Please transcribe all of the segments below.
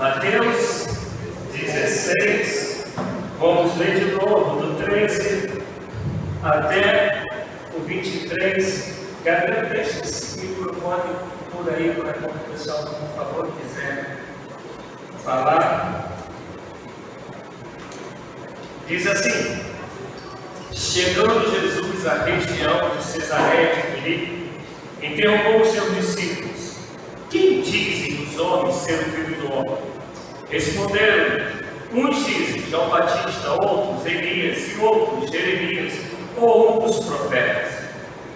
Mateus 16, vamos ler de novo, do 13 até o 23. Gabriel, deixa esse microfone por aí para que o pessoal, por favor, quiser falar. Diz assim: chegando Jesus à região de Cesareia de Filipe, interrogou os seus discípulos: quem dizem os homens ser o Filho do Homem? Responderam: uns dizem João Batista, outros Elias e outros Jeremias ou um dos profetas.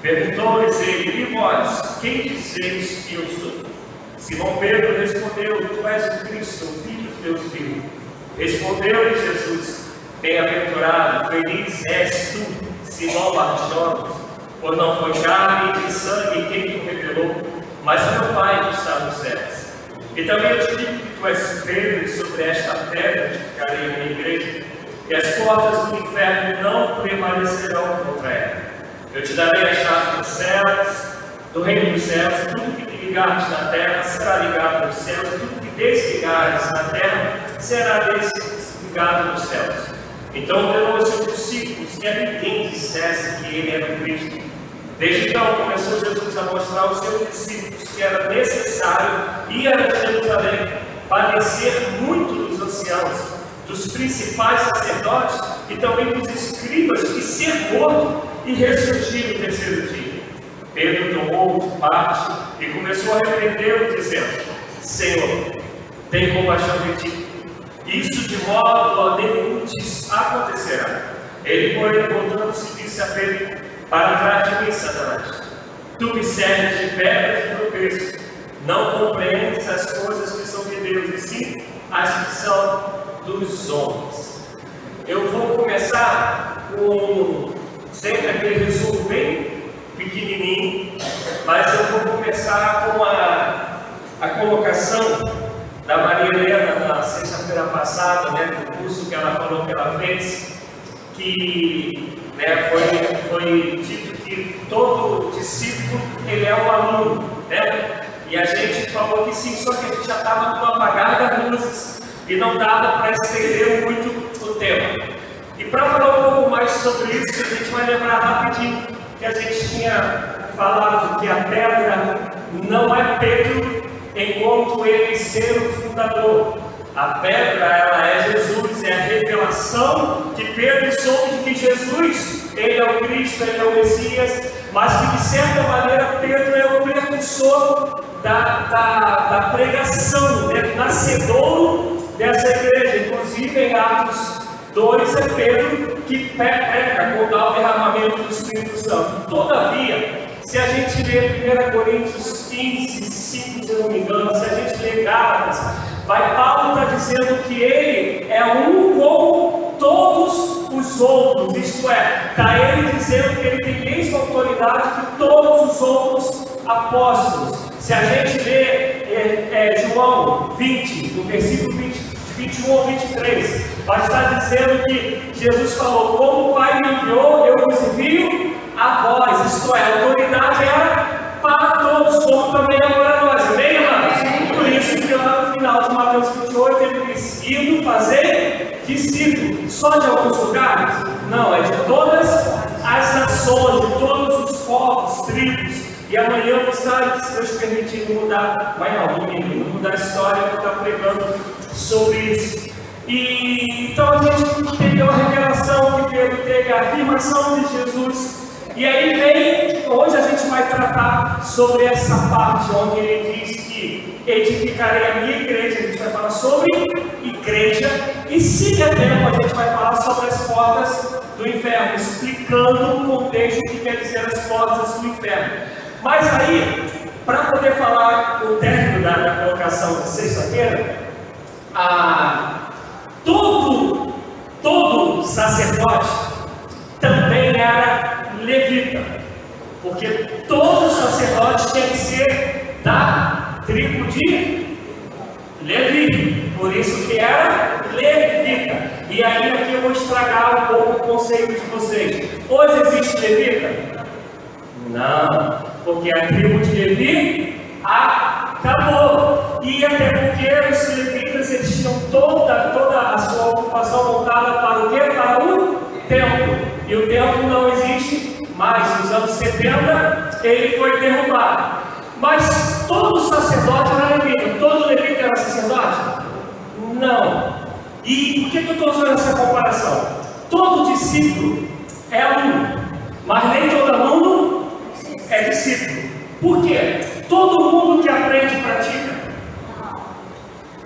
Perguntou-lhes ele: e vós, quem dizeis que eu sou? Simão Pedro respondeu: tu és o Cristo, o Filho de Deus vivo. Respondeu-lhe Jesus: bem-aventurado, feliz és tu, Simão Barjonas, pois não foi carne e sangue quem te revelou, mas o meu Pai que está nos céus. E também eu te digo que tu és Pedro, e sobre esta pedra edificarei a minha igreja, e as portas do inferno não prevalecerão contra ela. Eu te darei a chave dos céus, do reino dos céus. Tudo que te ligares na terra será ligado nos céus, tudo que desligares na terra será desligado nos céus. Então ordenou aos seus discípulos que a ninguém dissesse que ele era o Cristo. Desde então começou Jesus a mostrar aos seus discípulos que era necessário ir a Jerusalém, padecer muito dos anciãos, dos principais sacerdotes e também dos escribas, e ser morto e ressurgir no terceiro dia. Pedro tomou de parte e começou a repreendê-lo, dizendo: Senhor, tem compaixão de ti. Isso de modo nenhum te acontecerá. Ele, porém, voltando-se, disse a Pedro: para trás de mim, Satanás, tu me serves de pedra de tropeço. Não compreendes as coisas que são de Deus, e sim as que são dos homens. Eu vou começar com sempre aquele resumo bem pequenininho, mas eu vou começar com a colocação da Maria Helena na sexta-feira passada, do curso que ela falou que ela fez, que foi dito que todo discípulo ele é um aluno, e a gente falou que sim, só que a gente já estava com apagado das luzes e não dava para estender muito o tema. E para falar um pouco mais sobre isso, a gente vai lembrar rapidinho que a gente tinha falado que a pedra não é Pedro enquanto ele ser o fundador. A pedra, ela é Jesus, é a revelação que Pedro soube de que Jesus, ele é o Cristo, ele é o Messias, mas que de certa maneira Pedro é o precursor da pregação, do nascedouro dessa igreja. Inclusive em Atos 2 é Pedro que prega com o derramamento do Espírito Santo. Todavia, se a gente ler 1 Coríntios 15, 5, se eu não me engano, se a gente ler Gálatas, Paulo está dizendo que ele é um com todos os outros, isto é, está ele dizendo que ele tem a mesma autoridade que todos os outros apóstolos. Se a gente ler João 20, no versículo 21 ou 23, vai estar dizendo que Jesus falou: como o Pai me enviou, eu vos envio a vós, isto é, a autoridade era para todos, como também é para nós, amém, irmãos? Por isso que lá no final de Mateus 28 ele diz: indo fazer discípulos. Só de alguns lugares? Não, é de todas as nações, de todos os povos, tribos. E amanhã eu vou estar, se Deus permitir, mudar, domingo, mudar a história, eu vou estar pregando sobre isso. E então a gente entendeu a revelação que Pedro teve, a afirmação de Jesus. E aí vem, hoje a gente vai tratar sobre essa parte onde ele diz que edificarei a minha igreja. A gente vai falar sobre igreja, e se der tempo a gente vai falar sobre as portas do inferno, explicando o contexto que quer dizer as portas do inferno. Mas aí, para poder falar o término da colocação de sexta-feira, todo sacerdote também era levita, porque todo sacerdote tem que ser da tribo de Levi, por isso que era levita. E aí aqui eu vou estragar um pouco o conceito de vocês. Hoje existe levita? Não, porque a tribo de Levi acabou. E até porque os levitas 70, ele foi derrubado. Mas todo sacerdote era levita. Todo levita era sacerdote? Não. E por que eu estou usando essa comparação? Todo discípulo é aluno, mas nem todo aluno é discípulo. Por quê? Todo mundo que aprende pratica.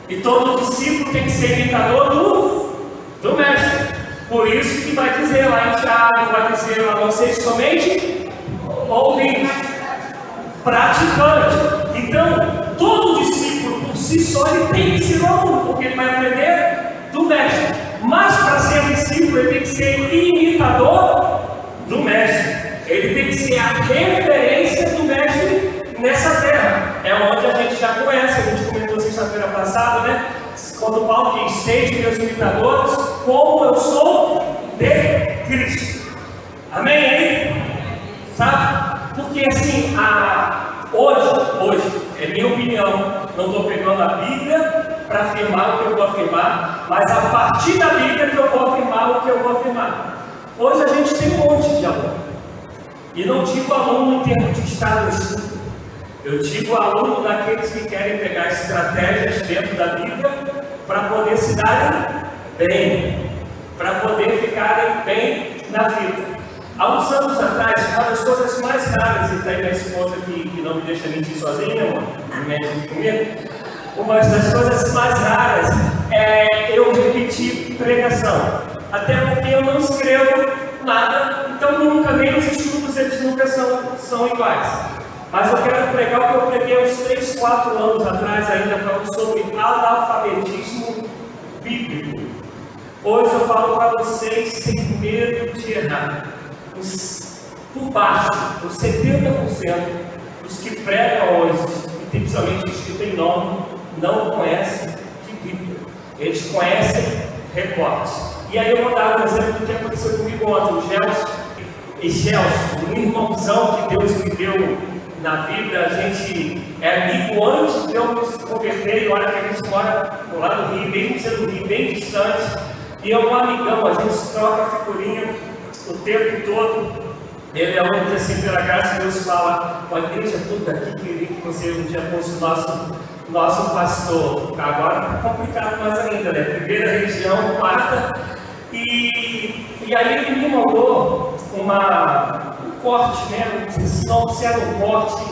E todo discípulo tem que ser imitador do mestre. Por isso que vai dizer lá em Tiago, vai dizer lá, vocês somente ouvintes, praticantes. Então, todo discípulo por si só ele tem que ser aluno, porque ele vai aprender do mestre. Mas para ser discípulo, ele tem que ser imitador do mestre. Ele tem que ser a referência do mestre nessa terra. É onde a gente já conhece, a gente comentou sexta-feira passada, né? Quando Paulo diz: sejam meus imitadores, como eu sou de Cristo. Amém? Hein? Sabe? Porque assim, hoje, é minha opinião, não estou pegando a Bíblia para afirmar o que eu vou afirmar, mas a partir da Bíblia que eu vou afirmar o que eu vou afirmar. Hoje a gente tem um monte de aluno. E não digo aluno em termos de estar no estudo. Eu digo aluno daqueles que querem pegar estratégias dentro da Bíblia para poder se darem bem, para poder ficarem bem na vida. Há uns anos atrás, uma das coisas mais raras, e tem minha esposa que não me deixa mentir sozinha, amor, não mente comigo. Uma das coisas mais raras é eu repetir pregação. Até porque eu não escrevo nada, então nunca, nem os estudos eles nunca são iguais. Mas eu quero pregar o que eu preguei uns 3, 4 anos atrás, ainda falando sobre analfabetismo bíblico. Hoje eu falo para vocês sem medo de errar. Por baixo, os 70% dos que pregam hoje, e principalmente os que têm nome, não conhecem de Bíblia. Eles conhecem recortes. E aí eu vou dar um exemplo do que aconteceu comigo ontem. O Gelson, um irmãozão que Deus me deu na vida, a gente é amigo antes de eu me converter, e olha que a gente mora lá no Rio, mesmo sendo no Rio, bem distante, e é um amigão, a gente troca figurinha o tempo todo. Ele é um que assim, pela graça de Deus, fala: com a igreja toda aqui, queria que você um dia fosse o nosso pastor. Agora está complicado mais ainda, né? Primeira região, quarta. E aí ele me mandou um corte, né? Não sei se era um corte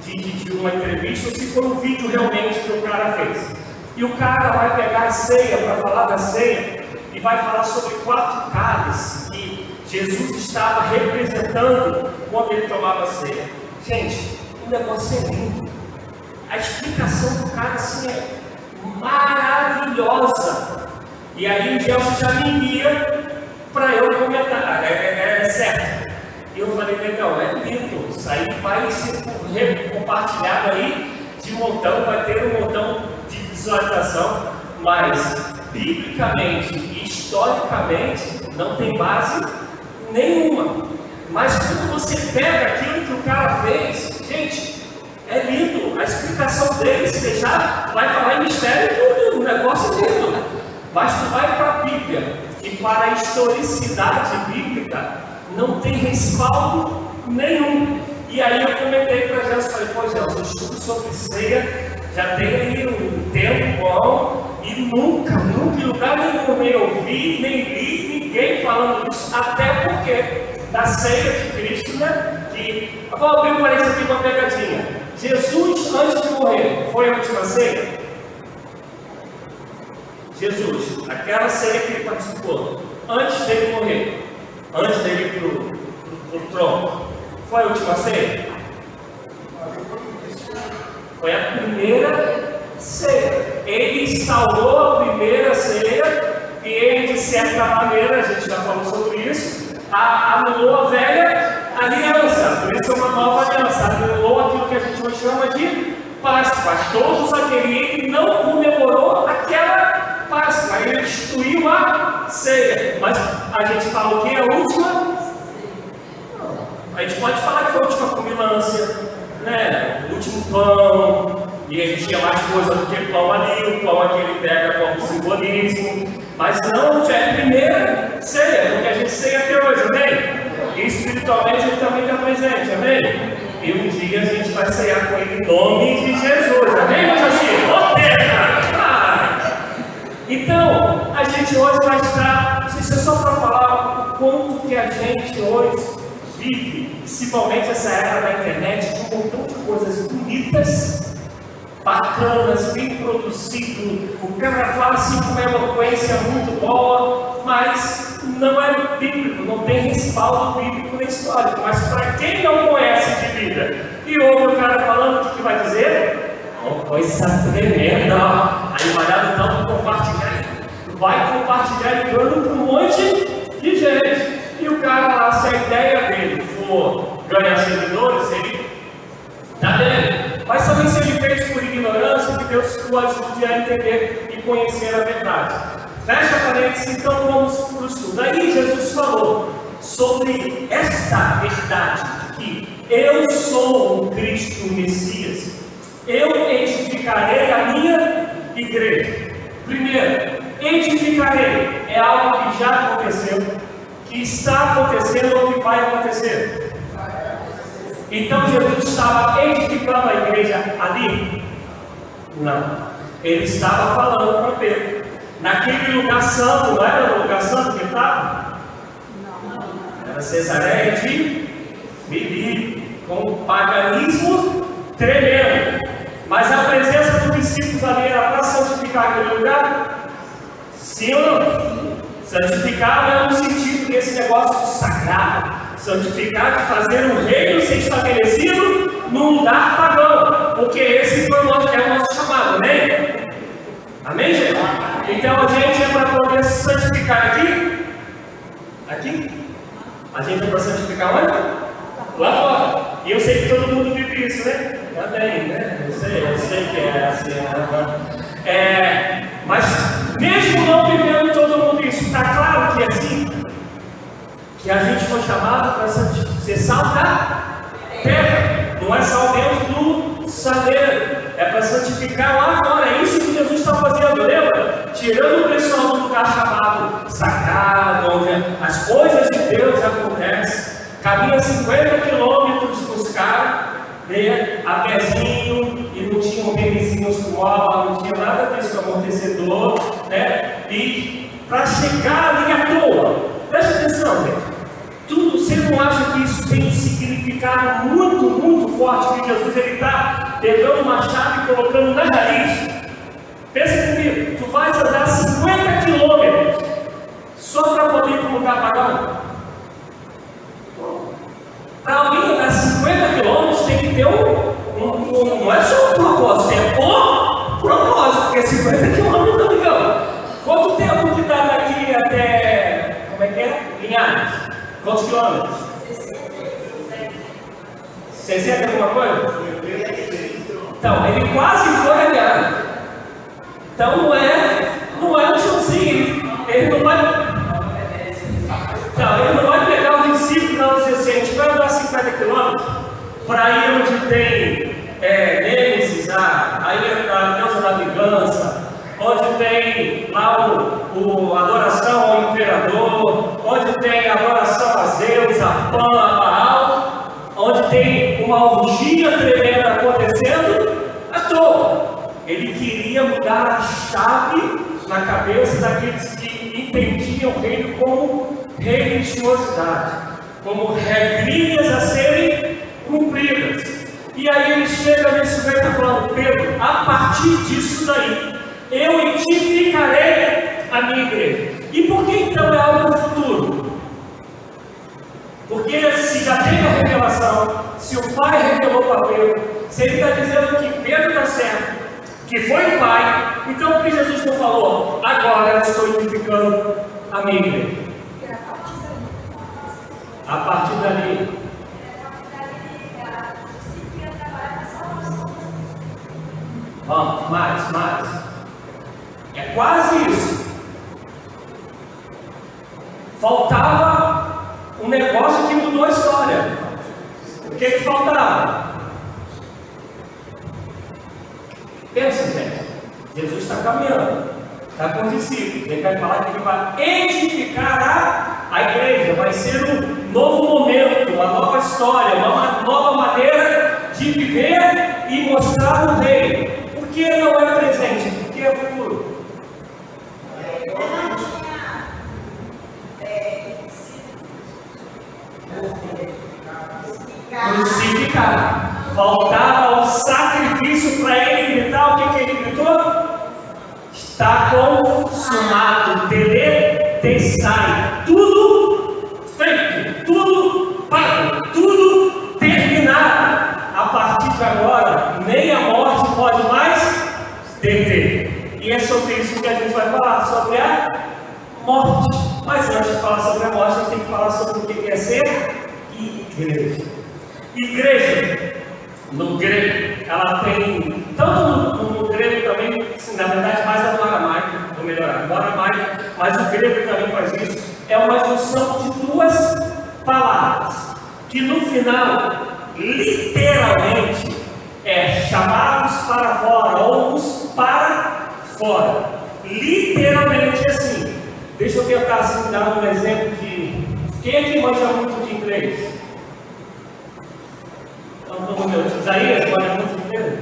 de uma entrevista ou se foi um vídeo realmente que o cara fez. E o cara vai pegar a ceia para falar da ceia e vai falar sobre 4 cálices que Jesus estava representando quando ele tomava a ceia. Gente, o negócio é lindo. A explicação do cara assim é maravilhosa. E aí o Gelson já me envia para eu comentar. É certo. E eu falei: legal, é lindo. Isso aí vai ser compartilhado aí de montão, vai ter um montão de visualização, mas biblicamente e historicamente não tem base nenhuma. Mas quando você pega aquilo que o cara fez, gente, é lindo. A explicação dele, você já vai falar em mistério e tudo, o negócio é lindo. Mas tu vai para a Bíblia, e para a historicidade bíblica não tem respaldo nenhum. E aí eu comentei para Gelson, falei: pô, Gelson, eu estudo sobre ceia, já tem aí um tempo bom, e nunca em lugar nenhum nem ouvi, nem li ninguém falando isso, até porque da ceia de Cristo, né? Que, eu vou abrir um parênteses aqui, uma pegadinha. Jesus, antes de morrer, foi a última ceia? Jesus, aquela ceia que ele participou, antes dele morrer, antes dele ir para o trono, foi a última ceia? Foi a primeira ceia. Ele instaurou a primeira ceia e ele, de certa maneira, a gente já falou sobre isso, anulou a velha aliança. Por isso é uma nova aliança. Anulou aquilo que a gente hoje chama de Páscoa. Todos aqueles que não comemorou aquela Páscoa, ele instituiu a ceia. Mas a gente fala o que? A última? A gente pode falar que foi a última combinância, né? O último pão, e a gente tinha mais coisa do que pão ali, o pão aqui ele pega como simbolismo, mas não é a primeira ceia, porque a gente ceia até hoje, amém? E espiritualmente Ele também está presente, amém? E um dia a gente vai ceiar com Ele em nome de Jesus, amém, meus assim? Ô terra! Então, a gente hoje vai estar, isso é só para falar o quanto que a gente hoje vive, principalmente essa era da internet, com um montão de coisas bonitas, bacanas, bem produzido. O cara fala assim com uma eloquência muito boa, mas não é bíblico, não tem respaldo bíblico nem histórico. Mas para quem não conhece de vida e ouve o cara falando, o que vai dizer? Oh, coisa tremenda! Aí então vai compartilhar ligando para um monte de gente. E o cara lá, se a ideia dele for ganhar seguidores, ele está dele. Mas também se ele fez por ignorância, que Deus o ajude a entender e conhecer a verdade. Fecha parênteses, então vamos para o estudo. Aí Jesus falou sobre esta verdade, que eu sou o Cristo Messias. Eu edificarei a minha igreja. Primeiro, edificarei é algo que já aconteceu, que está acontecendo ou que vai acontecer. Então Jesus estava edificando a igreja ali? Não. Ele estava falando para Pedro. Naquele lugar santo, não era o lugar santo que ele estava? Não. Era Cesareia de Filipe, com um paganismo tremendo. Mas a presença dos discípulos ali era para santificar aquele lugar? Sim ou não? Santificar é no sentido desse negócio de sagrado. Santificar, de fazer um reino ser estabelecido num lugar pagão. Porque esse foi o nosso chamado, amém? Amém, gente? Então a gente é para poder se santificar aqui? Aqui? A gente é para santificar onde? Lá fora. E eu sei que todo mundo vive isso, né? Também, né? Eu sei que é assim. Mas mesmo não vivendo todo mundo isso, está claro que é assim? Que a gente foi chamado para ser sal da terra, não é sal dentro do saleiro, é para santificar lá fora. É isso que Jesus está fazendo, lembra? Tirando o pessoal do lugar chamado sagrado, onde as coisas de Deus acontecem, caminha 50 quilômetros buscar, né, a pezinho, e não tinham revizinhos com móvel, não tinha nada disso, amortecedor, né? E para chegar ali à toa, presta atenção, gente. Tudo, você não acha que isso tem um significado muito, muito forte? Que Jesus está pegando uma chave e colocando na raiz. Pensa comigo, tu vais andar 50 quilômetros só para poder ir para um lugar pagão? Para alguém andar 50 quilômetros tem que ter não é só um propósito, é o propósito, porque 50 quilômetros, amigão. Quanto tempo que dá daqui até, como é que é? Linhares? Quantos quilômetros? 60 alguma coisa? Então, ele quase foi aliado. Então não é um chãozinho. Ele não vai pegar os discípulos e dizer assim, a gente vai andar 50 quilômetros para ir onde tem Nêmesis, aí a deusa da vingança, onde tem lá a adoração ao imperador, onde tem a adoração a Zeus, a Pan, a Baal, onde tem uma orgia tremenda acontecendo à toa. Ele queria mudar a chave na cabeça daqueles que entendiam o reino como religiosidade, como regrinhas a serem cumpridas. E aí ele chega nesse momento falando, Pedro, a partir disso daí, eu edificarei a minha igreja. E por que então é algo futuro? Porque se já tem a revelação, se o Pai revelou para Pedro, se ele está dizendo que Pedro está certo, que foi o Pai, então por que Jesus não falou, agora eu estou edificando a minha igreja? A partir dali. Vamos, mais. É quase isso. Faltava um negócio que mudou a história. O que faltava? Pensa, gente. Jesus está caminhando, está com os discípulos. Ele vai falar que ele vai edificar a igreja. Vai ser o novo momento, uma nova história, uma nova maneira de viver e mostrar o reino. Por que não é presente? Porque é futuro. Crucificado. Faltava o sacrifício para ele gritar. O que ele gritou? Está consumado. Tetelestai. Tudo feito, tudo pago, tudo terminado. A partir de agora, nem a morte pode mais deter. E é sobre isso que a gente vai falar, sobre a morte. Mas antes de falar sobre a morte, a gente tem que falar sobre o que é ser igreja. Igreja, no grego, ela tem, tanto no grego também, na verdade mais é no aramaico, vou melhorar, no aramaico, mas o grego também faz isso, é uma junção de duas palavras, que no final, literalmente, é chamados para fora, ou os para fora, literalmente assim. Deixa eu tentar assim, dar um exemplo de, quem aqui manja muito de inglês? Isaías, manja muito de inglês?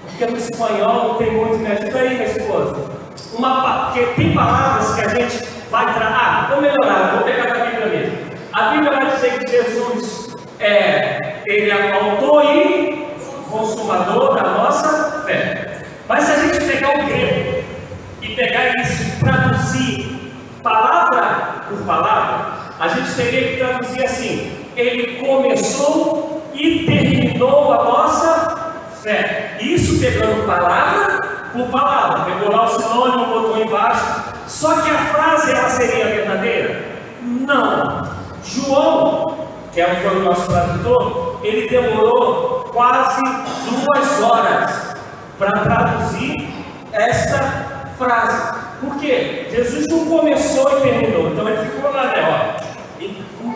Porque no espanhol não tem muito, me ajuda aí, minha esposa. Porque tem palavras que a gente vai tratar. Vou melhorar, vou pegar da Bíblia mesmo. A Bíblia vai dizer que Jesus ele é o autor e consumador da nossa fé. Mas se a gente pegar o grego e pegar isso e traduzir palavra por palavra, a gente teria que traduzir assim: ele começou e terminou a nossa fé. Isso pegando palavra por palavra, pegou lá o sinônimo, botou embaixo. Só que a frase ela seria verdadeira? Não. João, que foi o nosso tradutor, ele demorou quase 2 horas para traduzir esta frase. Por quê? Jesus não começou e terminou. Então ele ficou lá, né?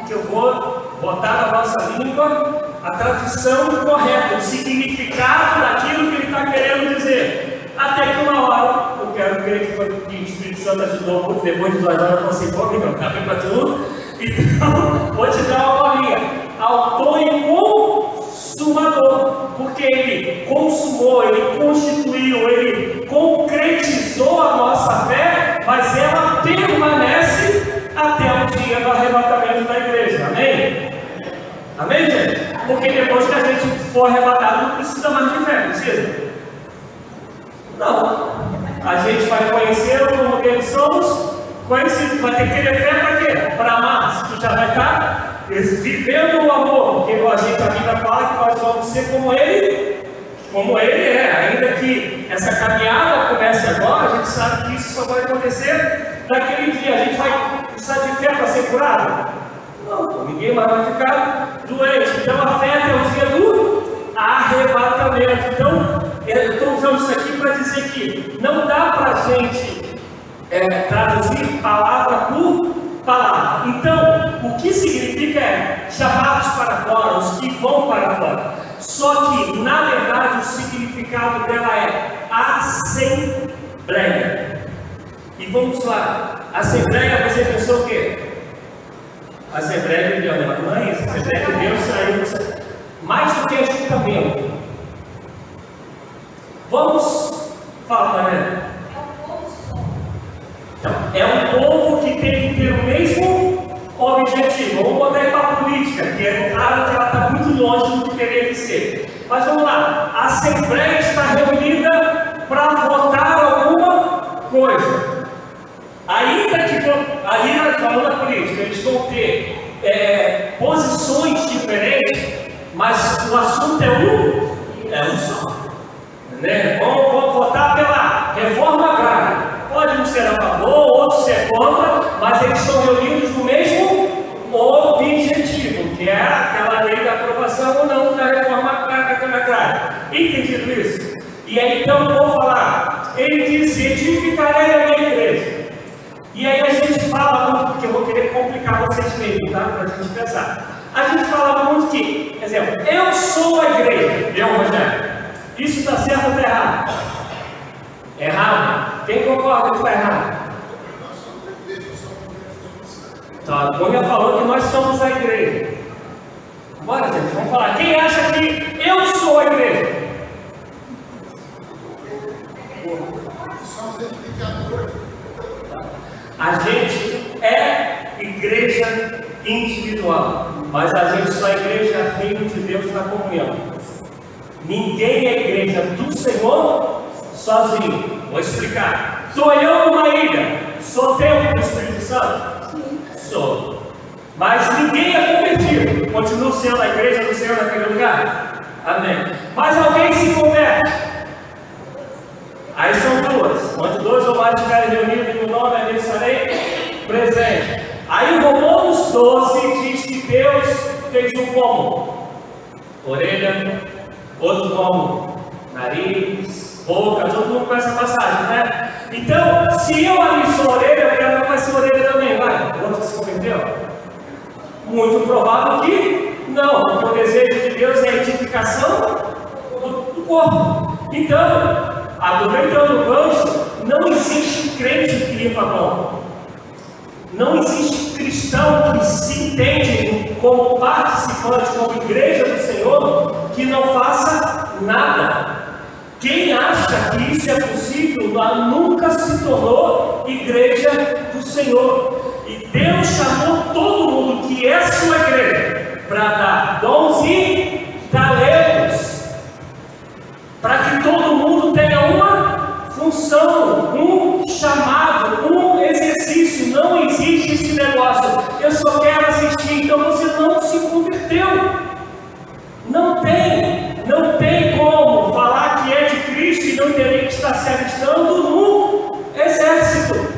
Que eu vou botar na nossa língua a tradução correta, o significado daquilo que ele está querendo dizer. Até que uma hora, eu quero crer que foi o Espírito Santo ajudou, porque depois de 2 horas eu falei assim: pô, meu, tá bem para tudo. Então, vou te dar uma palavrinha: autor e consumador, porque ele consumou, ele constituiu, ele concretizou a nossa fé, mas ela permanece até o dia do arrebatamento da igreja. Amém? Amém, gente? Porque depois que a gente for arrebatado, não precisa mais de fé, precisa? Não. A gente vai conhecer como eles somos, conhecido, vai ter que ter fé para quê? Para amar. Se tu já vai estar vivendo o amor, porque a Bíblia fala que nós vamos ser como ele é. Ainda que essa caminhada comece agora, a gente sabe que isso só vai acontecer naquele dia. A gente vai precisar de fé para ser curado? Não, ninguém mais vai ficar doente. Então a fé é o dia do arrebatamento. Então, eu estou usando isso aqui para dizer que não dá para a gente traduzir palavra por palavra. Então, o que significa é chamados para fora, os que vão para fora. Só que, na verdade, o significado dela é assembleia. E vamos lá, assembleia, você pensou o quê? Assembleia de Deus, não é isso? Assembleia de Deus saiu mais do que ajuntamento. Vamos falar, né? É um povo que tem que ter o mesmo objetivo. Vamos botar aí para a política, que é claro que ela está muito longe do que teria que ser. Mas vamos lá, a Assembleia está reunida para votar alguma coisa. Ainda que, falando da política, eles vão ter posições diferentes, mas o assunto é um só. Né? Vamos votar pela reforma agrária. Pode um ser a favor, outro ser contra, mas eles estão reunidos no mesmo objetivo, que é aquela lei da aprovação ou não da reforma agrária. Entendido isso? E aí então vou falar, ele disse: edificarei a minha igreja. E aí a gente fala muito, porque eu vou querer complicar vocês mesmo, tá? Para a gente pensar. A gente fala muito que, por exemplo, eu sou a igreja, eu, Rogério. Isso está certo ou está errado? Errado. Quem concorda que está errado? Então a Cunha falou que nós somos a igreja. Bora, gente, vamos falar. Quem acha que eu sou a igreja? A gente é igreja individual, mas a gente só é igreja reino de Deus na comunhão. Ninguém é igreja do Senhor sozinho. Vou explicar. Sou eu numa ilha, sou templo do Espírito Santo? Sim. Sou. Mas ninguém é convertido. Continuo sendo a igreja do Senhor naquele lugar? Amém. Mas alguém se converte. Aí são duas. Onde dois ou mais estiverem reunidos em meu nome, ali estarei presente. Aí Romanos 12 diz que Deus fez um como? Orelha, outro como? Nariz, boca, todo mundo conhece essa passagem, né? Então, se eu ali sou orelha, eu quero que vai ser orelha também, vai? O outro se converteu? Muito provável que não, porque o desejo de Deus é a edificação do corpo. Então, aproveitando o gancho, não existe crente que limpa a mão. Não existe cristão que se entende como participante, como igreja do Senhor, que não faça nada. Quem acha que isso é possível, lá nunca se tornou igreja do Senhor. E Deus chamou todo mundo que é sua igreja para dar dons e talentos, para que todo mundo tenha uma função, um chamado, um exercício. Não existe esse negócio, eu só quero assistir, então você não se converteu. Não tem como falar que é de Cristo e não teria que estar se alistando no exército.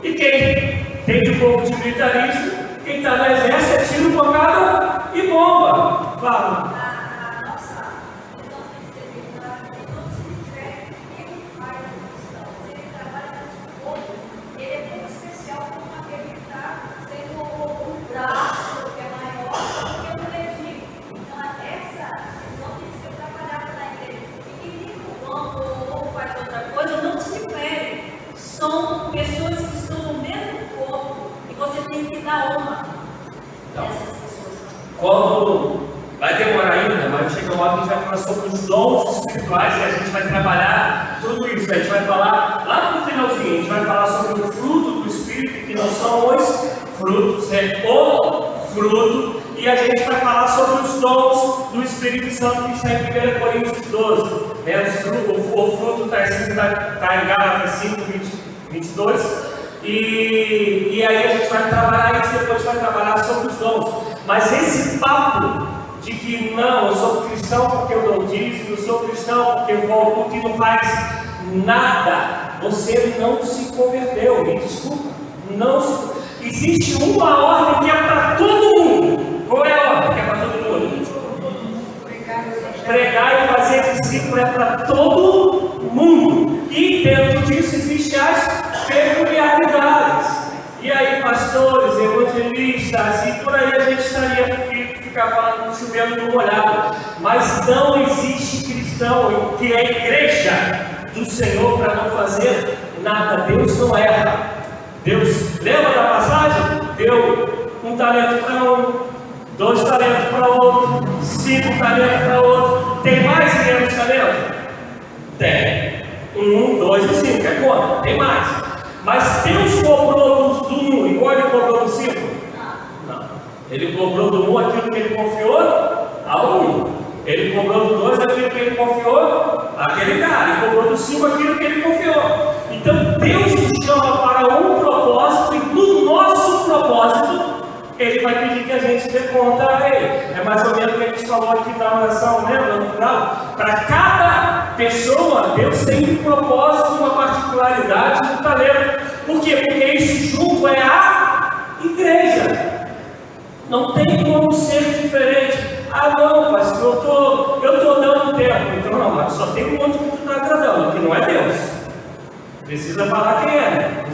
E quem tem de um pouco de militarismo, quem está no exército é tiro, bocada e bomba. Fala. São pessoas que estão no mesmo corpo e você tem que dar honra a essas pessoas. Quando vai demorar ainda, mas chega uma hora que a gente vai falar sobre os dons espirituais e a gente vai trabalhar tudo isso. A gente vai falar lá no finalzinho, a gente vai falar sobre o fruto do Espírito, que não são os frutos, é o fruto, e a gente vai falar sobre os dons do Espírito Santo, que está em 1 Coríntios 12. O fruto está em Gálatas 5, 22, e aí a gente vai trabalhar isso, depois vai trabalhar sobre os dons. Mas esse papo de que não, eu sou cristão porque eu dou dízimo, eu sou cristão porque eu vou ao culto e não faz nada, você não se converteu, me desculpa. Não, existe uma ordem que é para todo mundo. Qual é a ordem que é para todo mundo? Pregar e fazer discípulo é para todo mundo. E dentro disso existem as peculiaridades. E aí, pastores, evangelistas, e por aí a gente estaria ficar falando, chovendo no molhado. Mas não existe cristão que é igreja do Senhor para não fazer nada. Deus não erra. Deus, lembra da passagem? Deu um talento para um, 2 talentos para outro, 5 talentos para outro. Tem mais que menos talento? Tem. 1, 2 e 5, é conta, tem mais. Mas Deus cobrou do 1 igual ele cobrou do 5? Não. Ele cobrou do 1 aquilo que ele confiou ao 1. Ele cobrou do 2 aquilo que ele confiou àquele cara. Ele cobrou do 5 aquilo que ele confiou. Então Deus nos chama para um propósito, e no nosso propósito Ele vai pedir que a gente dê conta a Ele. É mais ou menos o que a gente falou aqui na oração, lembra? No final, para cada pessoa, Deus tem um propósito, uma particularidade, um talento. Por quê? Porque isso junto é a igreja. Não tem como ser diferente. Ah, não, pastor, eu estou dando tempo. Então, não, mas só tem um monte que tu está agradando, que não é Deus. Precisa falar quem é.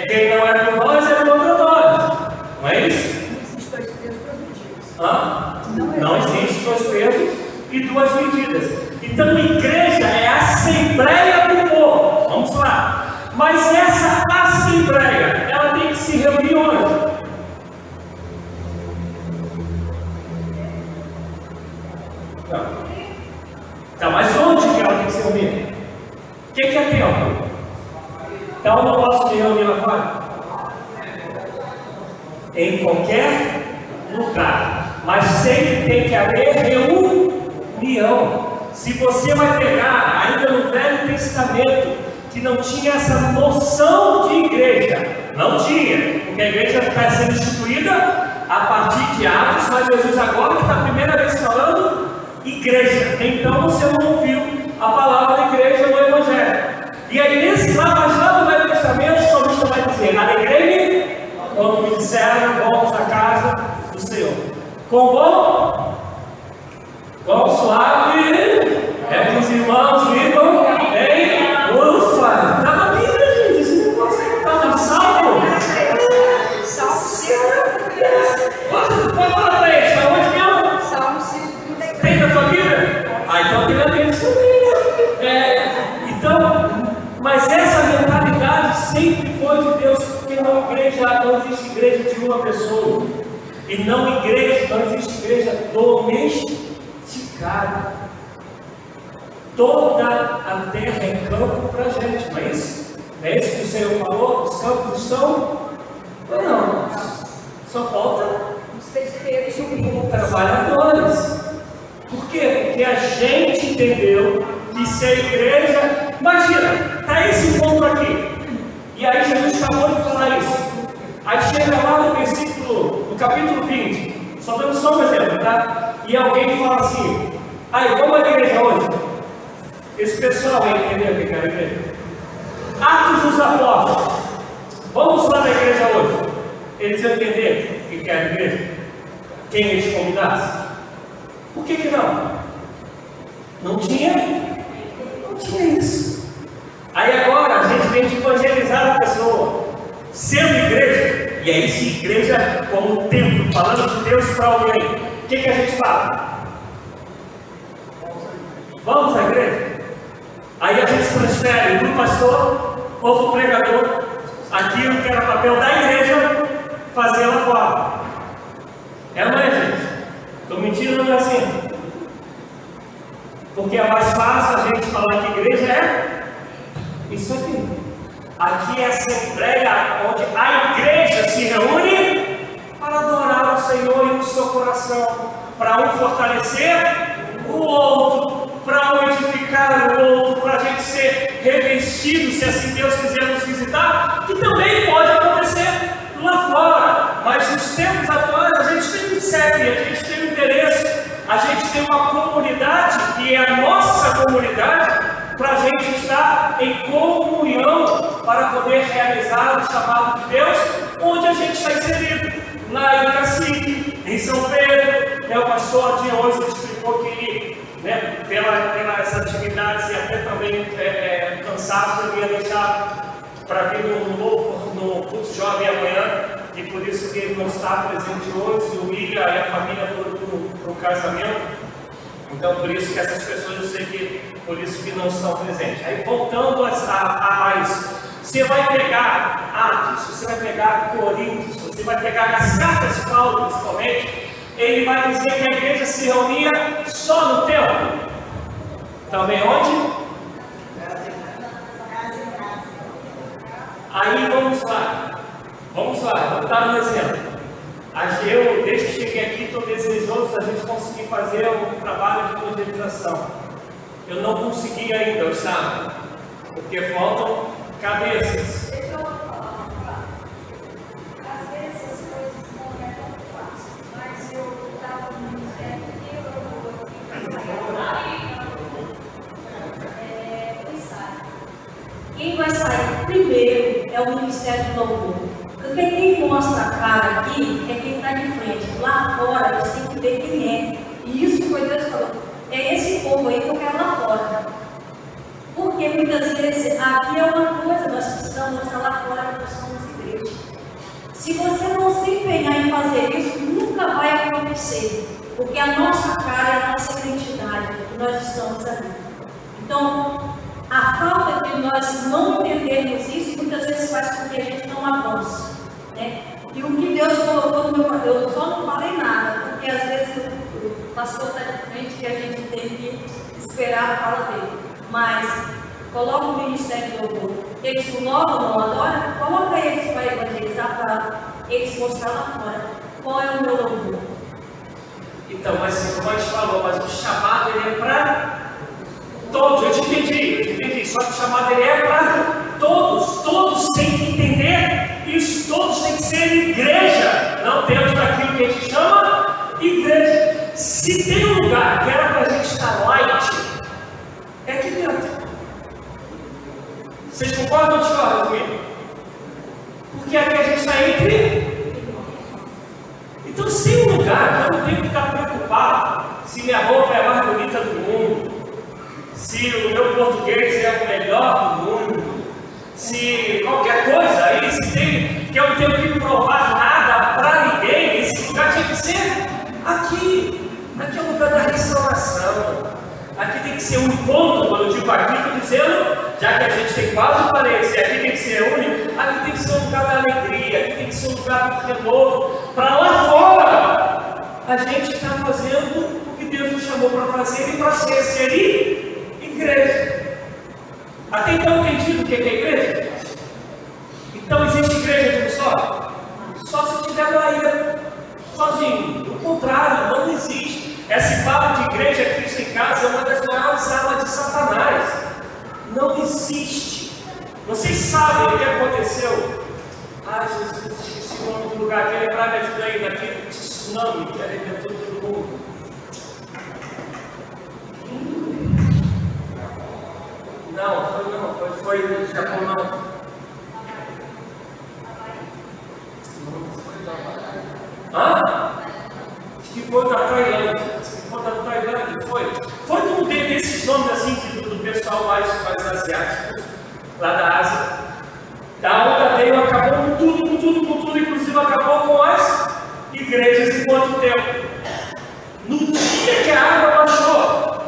Quem não é por nós é contra nós. Não é isso? Não existe 2 pesos e 2 medidas. Não existe 2 pesos e 2 medidas. Então, igreja é a assembleia do povo. Vamos lá. Mas essa assembleia, ela tem que se reunir que é templo? Então eu não posso me reunir lá fora? Em qualquer lugar, mas sempre tem que haver reunião. Se você vai pegar, ainda no Velho Testamento, que não tinha essa noção de igreja, não tinha, porque a igreja está sendo instituída a partir de Atos, mas Jesus agora que está a primeira vez falando igreja. Então você não ouviu a palavra igreja no Evangelho. E aí nesse lá, mas lá no Velho Testamento, o salmista vai dizer: alegrei-me quando me disseram, vamos à casa do Senhor. Com bom suave, é que os irmãos ficam em ufa. Está na Bíblia, gente, esse negócio aí está no Salmo. Salmo 5. Pode falar para eles, está onde mesmo? Salmo 5. Tem na tua Bíblia? Então tem na Bíblia também. Então, mas essa mentalidade sempre foi de Deus, porque não existe igreja de uma pessoa. E não existe igreja domesticada. Toda a terra é campo para a gente, não é isso? Não é isso que o Senhor falou? Os campos estão? Não. Só falta trabalhadores. Por quê? Porque a gente entendeu que ser igreja. Imagina, está esse ponto aqui. E aí Jesus acabou de falar isso. Aí chega lá no capítulo 20. Só dando só um exemplo, tá? E alguém fala assim: aí, vamos à igreja hoje? Esse pessoal vai entender o que é a igreja. Atos dos Apóstolos. Vamos lá na igreja hoje. Eles iam entender o que é a igreja? Quem eles convidassem? Por que não? Não tinha isso. Aí agora a gente tem que evangelizar a pessoa, sendo igreja, e aí se igreja como templo, falando de Deus para alguém, o que a gente fala? Vamos à igreja? Aí a gente se transfere do pastor ou do pregador aquilo que era papel da igreja fazer lá fora. É ou não é, gente? Estou mentindo, não é assim? Porque é mais fácil a gente falar que igreja é isso aqui. Aqui é a assembleia onde a igreja se reúne para adorar o Senhor e o seu coração, para um fortalecer o outro, para um edificar o outro, para a gente ser revestido, se assim Deus quiser nos visitar, que também pode acontecer lá fora. Mas nos tempos atuais a gente tem um CEP, a gente tem um interesse, a gente tem uma comunidade que é a nossa comunidade, para a gente estar em comunhão para poder realizar o chamado de Deus, onde a gente está inserido, lá em Cacique, em São Pedro. O pastor de hoje explicou que pelas atividades e até também cansaço, ele ia deixar para vir no culto jovem amanhã, e por isso que ele não está presente hoje. O William e a família foram para o casamento. Então, por isso que essas pessoas, eu sei que por isso que não estão presentes. Aí, voltando a isso, você vai pegar Atos, você vai pegar Coríntios, você vai pegar as cartas de Paulo, principalmente, ele vai dizer que a igreja se reunia só no templo. Também onde? Aí, vamos lá, vou dar um exemplo. Eu, desde que cheguei aqui, estou desejoso a gente conseguir fazer um trabalho de evangelização. Eu não consegui ainda, eu sabe, porque faltam cabeças. Deixa eu falar uma coisa. Às vezes as coisas não é tão fácil, mas eu estava no ministério e eu ensaio. Quem vai sair primeiro é o Ministério do Louvor. Porque quem mostra a cara aqui é quem está de frente. Lá fora eles têm que ver quem é. E isso foi Deus que falou. É esse povo aí que eu quero lá fora. Porque muitas vezes aqui é uma coisa, nós precisamos mostrar lá fora que nós somos igreja. Se você não se empenhar em fazer isso, nunca vai acontecer. Porque a nossa cara é a nossa identidade, que nós estamos ali. Então, a falta de nós não entendermos isso, muitas vezes faz com que a gente não avance. Né? E o que Deus colocou no meu coração, eu só não falei nada, porque às vezes o pastor está de frente e a gente tem que esperar a fala dele. Mas coloca o ministério de louvor. Eles louvam, não adoram, coloca eles para evangelizar, para eles mostrar lá fora qual é o meu louvor. Então, mas como a gente falou, mas o chamado ele é para todos. Eu te entendi. Só que o chamado ele é para todos. Todos têm que entender isso. Todos têm que ser igreja, não dentro daquilo que a gente chama igreja. Se tem um lugar que era para a gente estar light, é aqui dentro. Vocês concordam ou discordam comigo? Porque aqui a gente está entre. Então, se tem um lugar que eu não tenho que ficar preocupado se minha roupa é a mais bonita do mundo, se o meu português é o melhor do mundo, se qualquer coisa aí, se tem que eu não tenho que provar nada para ninguém, esse lugar tinha que ser aqui. Aqui é o lugar da restauração. Aqui tem que ser um ponto, quando eu digo aqui, estou dizendo, já que a gente tem 4 paredes e aqui tem que ser único, aqui tem que ser um lugar da alegria, aqui tem que ser um lugar do renovo. Para lá fora, a gente está fazendo o que Deus nos chamou para fazer e para ser igreja. Até então entendido o que é igreja? Então existe igreja de um só? Só se tiver Bahia sozinho. Do contrário, não existe. Esse papo de igreja Cristo em casa é uma das maiores armas de Satanás. Não existe. Vocês sabem o que aconteceu? Ai, Jesus, esqueci o nome do lugar. Quer lembrar? Me ajuda aí daquele tsunami que arrebentou todo mundo. Não, foi no Japão, não. Acho que foi da Tailândia. Foi um desses nomes assim do pessoal mais asiático, lá da Ásia. Da onda veio, acabou com tudo, inclusive acabou com as igrejas em quanto tempo? No dia que a água baixou,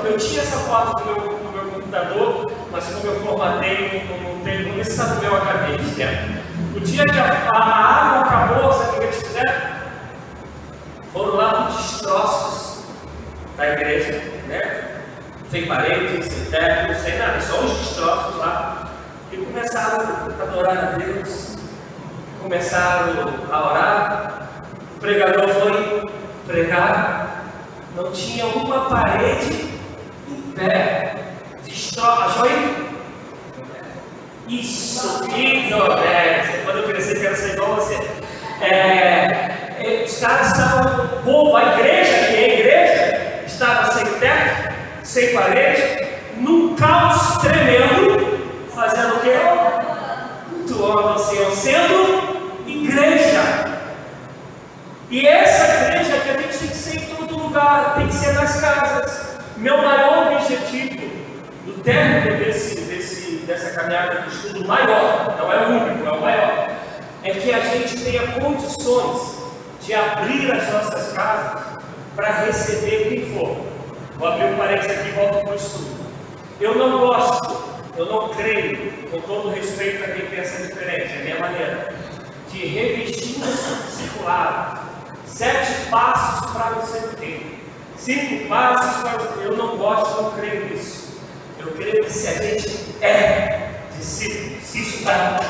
eu tinha essa foto no meu computador, mas como eu formatei, não tem, não está no meu HD, né? O dia que a água acabou, sabe o que eles fizeram? Foram lá nos destroços da igreja, né? Sem paredes, sem teto, sem nada, só os destroços lá. E começaram a adorar a Deus, começaram a orar. O pregador foi pregar, não tinha uma parede em pé. Achou aí? Isso, ignorância. Quando eu crescer, quero ser igual você. Os caras estavam, o povo, a igreja, que é a igreja, estava sem teto, sem parede, num caos tremendo, fazendo o quê? Cultuando o Senhor, sendo igreja. E essa igreja que a gente tem que ser em todo lugar, tem que ser nas casas. Meu maior objetivo do término dessa caminhada de estudo maior, não é o único, é o maior, é que a gente tenha condições de abrir as nossas casas para receber quem for. Vou abrir um parênteses aqui e volto para o estudo. Eu não gosto, eu não creio, com todo respeito a quem pensa diferente, é a minha maneira, de revestinhos circulares, 7 passos para você ter, 5 passos para você. Eu não gosto, não creio nisso. Eu creio que se a gente é discípulo, se isso está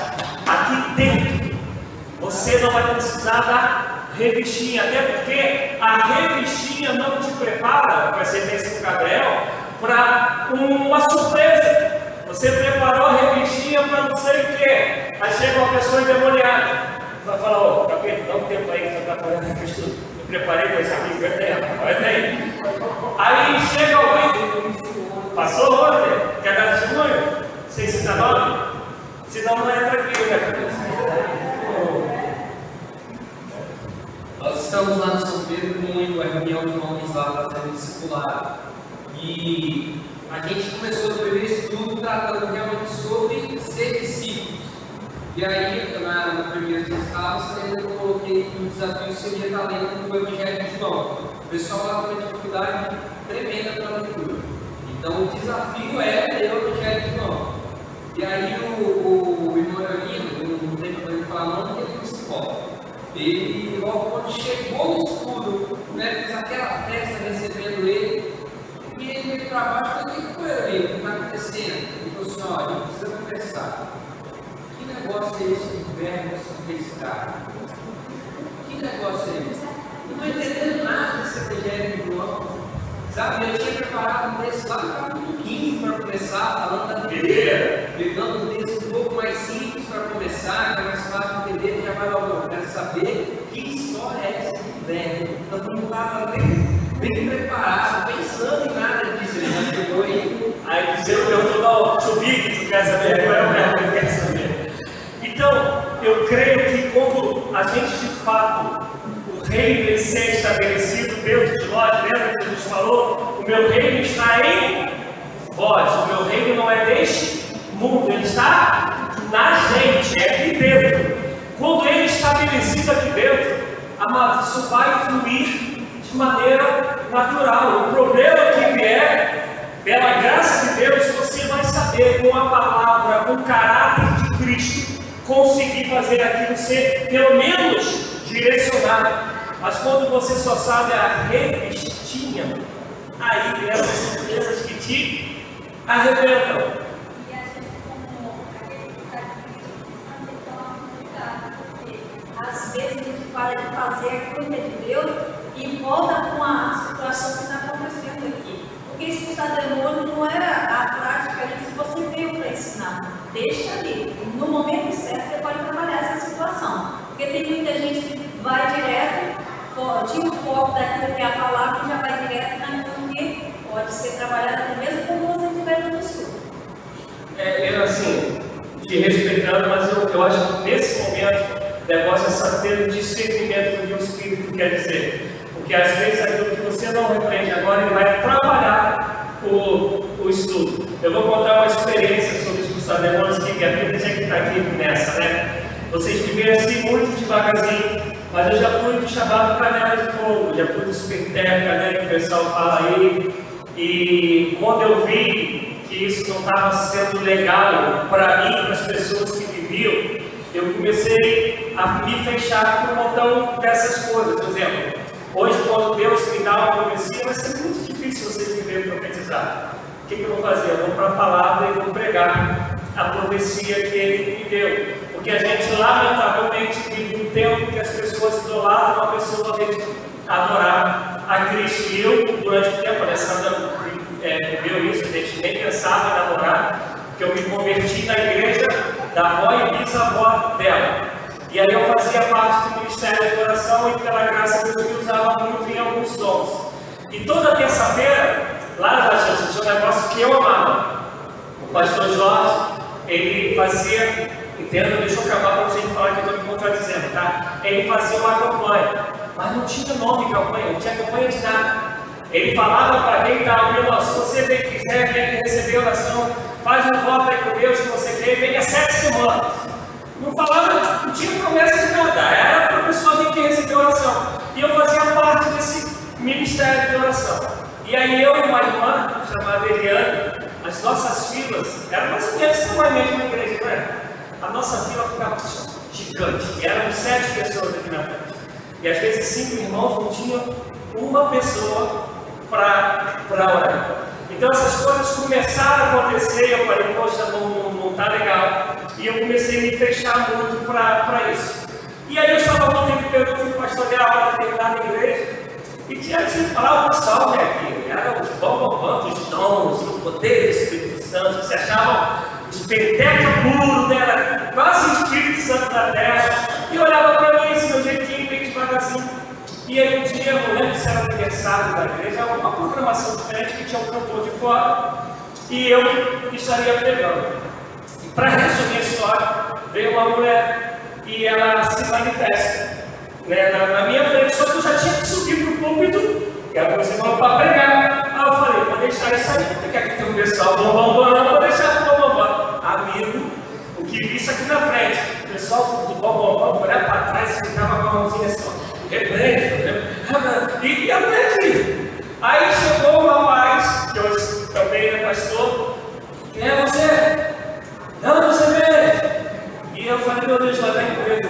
aqui dentro, você não vai precisar da revistinha, até porque a revistinha não te prepara, vai ser nesse com o Gabriel, para uma surpresa. Você preparou a revistinha para não sei o quê. Aí chega uma pessoa endemoniada, vai falar: ô, Gabriel, dá um tempo aí que você está preparando a revistinha. Eu preparei com esse aqui, vai daí. Aí chega alguém. Passou ontem? Quer dar testemunho? Sem citar nome? Senão não entra aqui, né? Nós estamos lá no São Pedro com a reunião de homens lá fazendo discipulado. E a gente começou o primeiro estudo tratando realmente sobre ser discípulos. E aí, na primeira escala, eu coloquei que o desafio seria estar lendo o Evangelho de João. O pessoal lá tem uma dificuldade tremenda para a leitura. Então o desafio é ler o Evangelho de João. E aí o irmão Leonino, não tem problema de falar não, porque ele é psicólogo. Ele, logo quando chegou no estudo, né, fez aquela festa recebendo ele, e ele veio para baixo e falou: o que foi, Leonino? acontecendo? Ele falou assim, olha, a gente precisa conversar. Que negócio é esse do inverno que fez cara? Que negócio é esse? Não estou entendendo nada desse evangelho de João. Sabe, eu tinha preparado um texto lá no capítulo 15 para começar, falando da Bíblia, pegando um texto um pouco mais simples para começar, que é mais fácil de entender, que já vai logo, eu quero saber que história é essa do inverno. Então não estava bem preparado, pensando em nada disso, ele já chegou aí. Aí dizendo, eu estou no subir que tu quer saber, qual é o verbo que tu quer saber. Então, eu creio que quando a gente de fato, o reino deve ser estabelecido dentro de nós, lembra que Jesus falou, o meu reino está em vós, o meu reino não é deste mundo, ele está na gente, é aqui dentro. Quando ele é estabelecido aqui dentro, amado, isso vai fluir de maneira natural. O problema que vier, pela graça de Deus, você vai saber com a palavra, com o caráter de Cristo, conseguir fazer aquilo ser, pelo menos, direcionado. Mas quando você só sabe a revistinha, aí vem as surpresas que te arrebentam. E a gente, como aquele que está aqui, precisa tomar cuidado, porque às vezes a gente para de fazer a coisa de Deus e volta com a situação que está acontecendo aqui. Porque expulsar demônio não era a prática ali, se você veio para ensinar, deixa ali. No momento certo você pode trabalhar essa situação. Porque tem muita gente que vai direto, tira o foco daquilo que é a palavra e já vai direto naquilo que pode ser trabalhado mesmo quando você estiver no estudo. Eu assim, te respeitando, mas eu acho que nesse momento o negócio é só ter um discernimento do que o Espírito quer dizer. Porque às vezes aquilo que você não repreende agora, ele vai atrapalhar o estudo. Eu vou contar uma experiência sobre expulsar demônios que a Bíblia já que está aqui nessa, né? Vocês me veem assim muito devagarzinho, mas eu já fui do chamado Canela de Fogo, já fui do Superterra, né, que o pessoal fala aí. E quando eu vi que isso não estava sendo legal para mim, para as pessoas que viviam, eu comecei a me fechar por um montão dessas coisas. Por exemplo, hoje, quando Deus me dá uma profecia, vai ser muito difícil vocês me verem profetizar. O que eu vou fazer? Eu vou para a palavra e vou pregar a profecia que Ele me deu. Porque a gente, lamentavelmente, vive um tempo que as pessoas idolatram uma pessoa ao invés de adorar a Cristo. E eu, durante o tempo, a Alessandra viu isso, a gente nem pensava em namorar, porque eu me converti na igreja da avó e bisavó dela. E aí eu fazia parte do ministério de oração e, pela graça de Deus, me usava muito em alguns dons. E toda terça-feira, lá na Jacilson, tinha um negócio que eu amava. O pastor Jorge, ele fazia, entenda, deixa eu acabar para vocês falar que eu estou me contradizendo, tá? Ele fazia uma campanha, mas não tinha nome campanha, não tinha campanha de nada. Ele falava para quem está ouvindo, se você quiser, vem receber oração, faz um voto aí com Deus que você quer, venha 7 semanas. Não falava, não tinha promessa de nada, era para a pessoa vir que receber oração. E eu fazia parte desse ministério de oração. E aí eu e uma irmã, chamada Eliane, as nossas filas, eram mais ou menos como a mesma igreja, não é? A nossa fila ficava gigante, e éramos 7 pessoas aqui na frente. E às vezes 5 irmãos não tinham uma pessoa para orar. Então essas coisas começaram a acontecer, eu falei, poxa, não está legal. E eu comecei a me fechar muito para isso. E aí eu estava muito tempo que eu fui pastorear para terminar na igreja. E tinha que falar o pessoal, né, que eram os bambambam, os dons, o poder do Espírito Santo, que se achavam os penteca puro, né, era quase o Espírito Santo da terra. E olhava para mim assim, meu jeitinho, bem devagarzinho. E aí um dia, eu não lembro se era aniversário da igreja, uma programação diferente que tinha um cantor de fora. E eu estaria pregando. E para resumir a história, veio uma mulher e ela se manifesta, né, na minha frente, só que eu já tinha que subir para o púlpito, que era você para pregar. Aí eu falei, vou deixar isso aí, porque aqui tem um pessoal bambambam, não vou deixar o bambambam. Amigo, o que vi isso aqui na frente, o pessoal do bambambam, olhar para trás e ficava com a mãozinha assim, repreende, e a mulher aqui. Aí chegou um rapaz, que hoje também é pastor, quem é você? Não, você vê. E eu falei, meu Deus, vai dar emprego.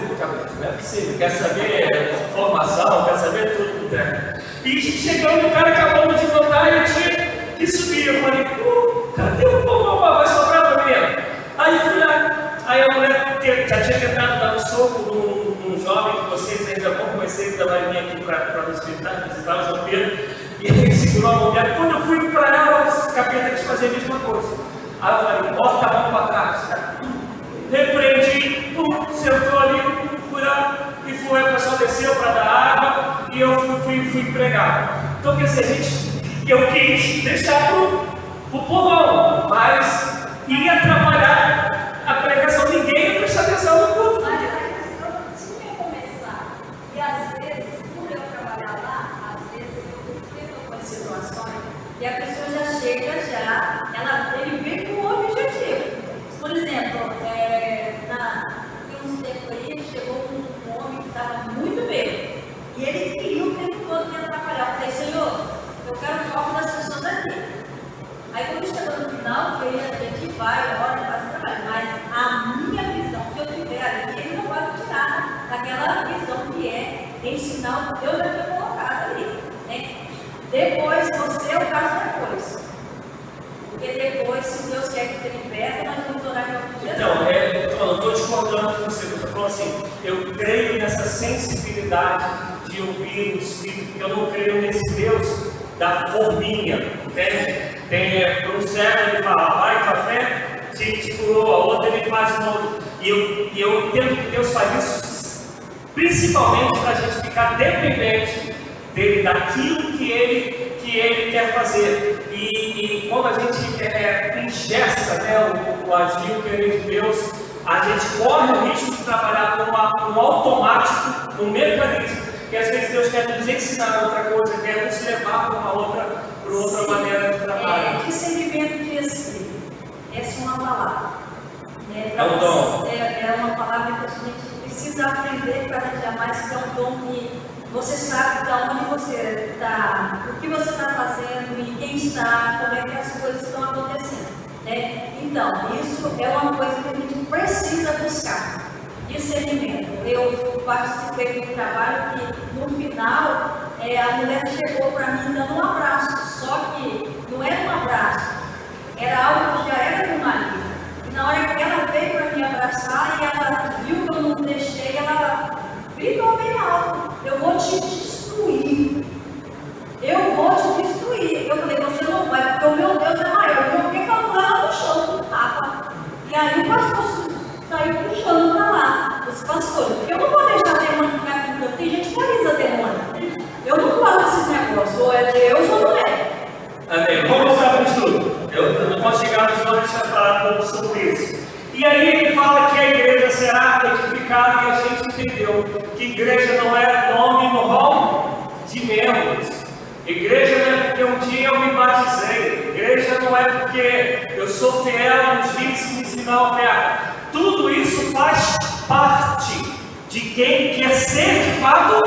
Não é possível, quer saber formação, quer saber tudo. Né? E chegando, o cara acabou de notar e eu tinha que subir. Eu falei, cadê o povo? já tinha tentado dar um soco num jovem que vocês ainda vão conhecer, que ainda vai vir aqui para nos visitar o João Pedro, e ele segurou a mão dela. Quando eu fui para ela, o capeta quis fazer a mesma coisa. Aí eu falei, bota a mão para trás. Repreendi, sentou ali, fui lá, e foi, a pessoa desceu para dar água, e eu fui pregar. Então, quer dizer, eu quis deixar pro povão, mas ia atrapalhar a pregação. Ninguém ia prestar atenção no culto. Mas a questão tinha que começar. E às vezes, por eu trabalhar lá, às vezes eu enfrento algumas situações e a pessoa já chega, ele vem com um objetivo. Por exemplo, tem uns tempos aí, chegou um homem que estava muito bem. E ele queria o tempo todo me atrapalhar. Eu falei, Senhor, eu quero o foco das pessoas aqui. Aí quando chegou no final, a gente vai, ora, faz o trabalho. Mas a minha visão, se eu tiver ali, ele não vai tirar daquela visão que é ensinar o que Deus já tinha colocado ali. Né? Depois, você é o caso depois. Porque depois, se Deus quer que você liberte, nós vamos orar em nome de Jesus. Então, eu estou discordando com você, eu estou falando assim, eu creio nessa sensibilidade de ouvir o Espírito, porque eu não creio nesse Deus da forminha, entende? Tem um cego, ele fala, vai, café, te curou, a outra ele faz de novo. E eu entendo que Deus faz isso principalmente para a gente ficar dependente dele, daquilo que ele quer fazer. E quando a gente ingessa, né, o agir, o querer de Deus, a gente corre o risco de trabalhar no automático, no mecanismo, que às vezes Deus quer nos ensinar outra coisa, quer nos levar para outra maneira de trabalhar. Discernimento de espírito. Essa é uma palavra. É um dom. É uma palavra que a gente precisa aprender cada dia mais, que é um dom que você sabe de onde você está, o que você está fazendo, e quem está, como é que as coisas estão acontecendo. Né? Então, isso é uma coisa que a gente precisa buscar. Discernimento. Eu participei de um trabalho que, no final, a mulher chegou para mim dando um abraço, só que não era um abraço, era algo que já era do marido. E na hora que ela veio para me abraçar e ela viu que eu não deixei, ela gritou bem alto: eu vou te destruir. Eu vou te destruir. Eu falei: você não vai, porque o meu Deus é maior. Eu joguei com a mulher no chão com tapa. E aí o pastor saiu puxando para lá. Os pastores, porque eu não vou deixar demônio ficar aqui. Tem gente que avisa demônio. Eu não falo esses negócios, ou é Deus ou não é. Amém. Vamos mostrar para o estudo. Eu não posso chegar nos dois e falar um pouco sobre isso. E aí ele fala que a igreja será edificada, e a gente entendeu que igreja não é nome no hall de membros. Igreja não é porque um dia eu me batizei. Igreja não é porque eu sou fiel nos dízimos e na oferta. Tudo isso faz parte de quem quer ser de fato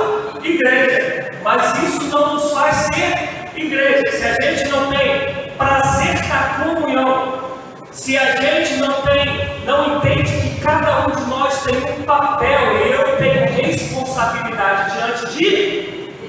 igreja. Mas isso não nos faz ser igreja. Se a gente não tem prazer da comunhão, se a gente não entende que cada um de nós tem um papel, e eu tenho responsabilidade diante de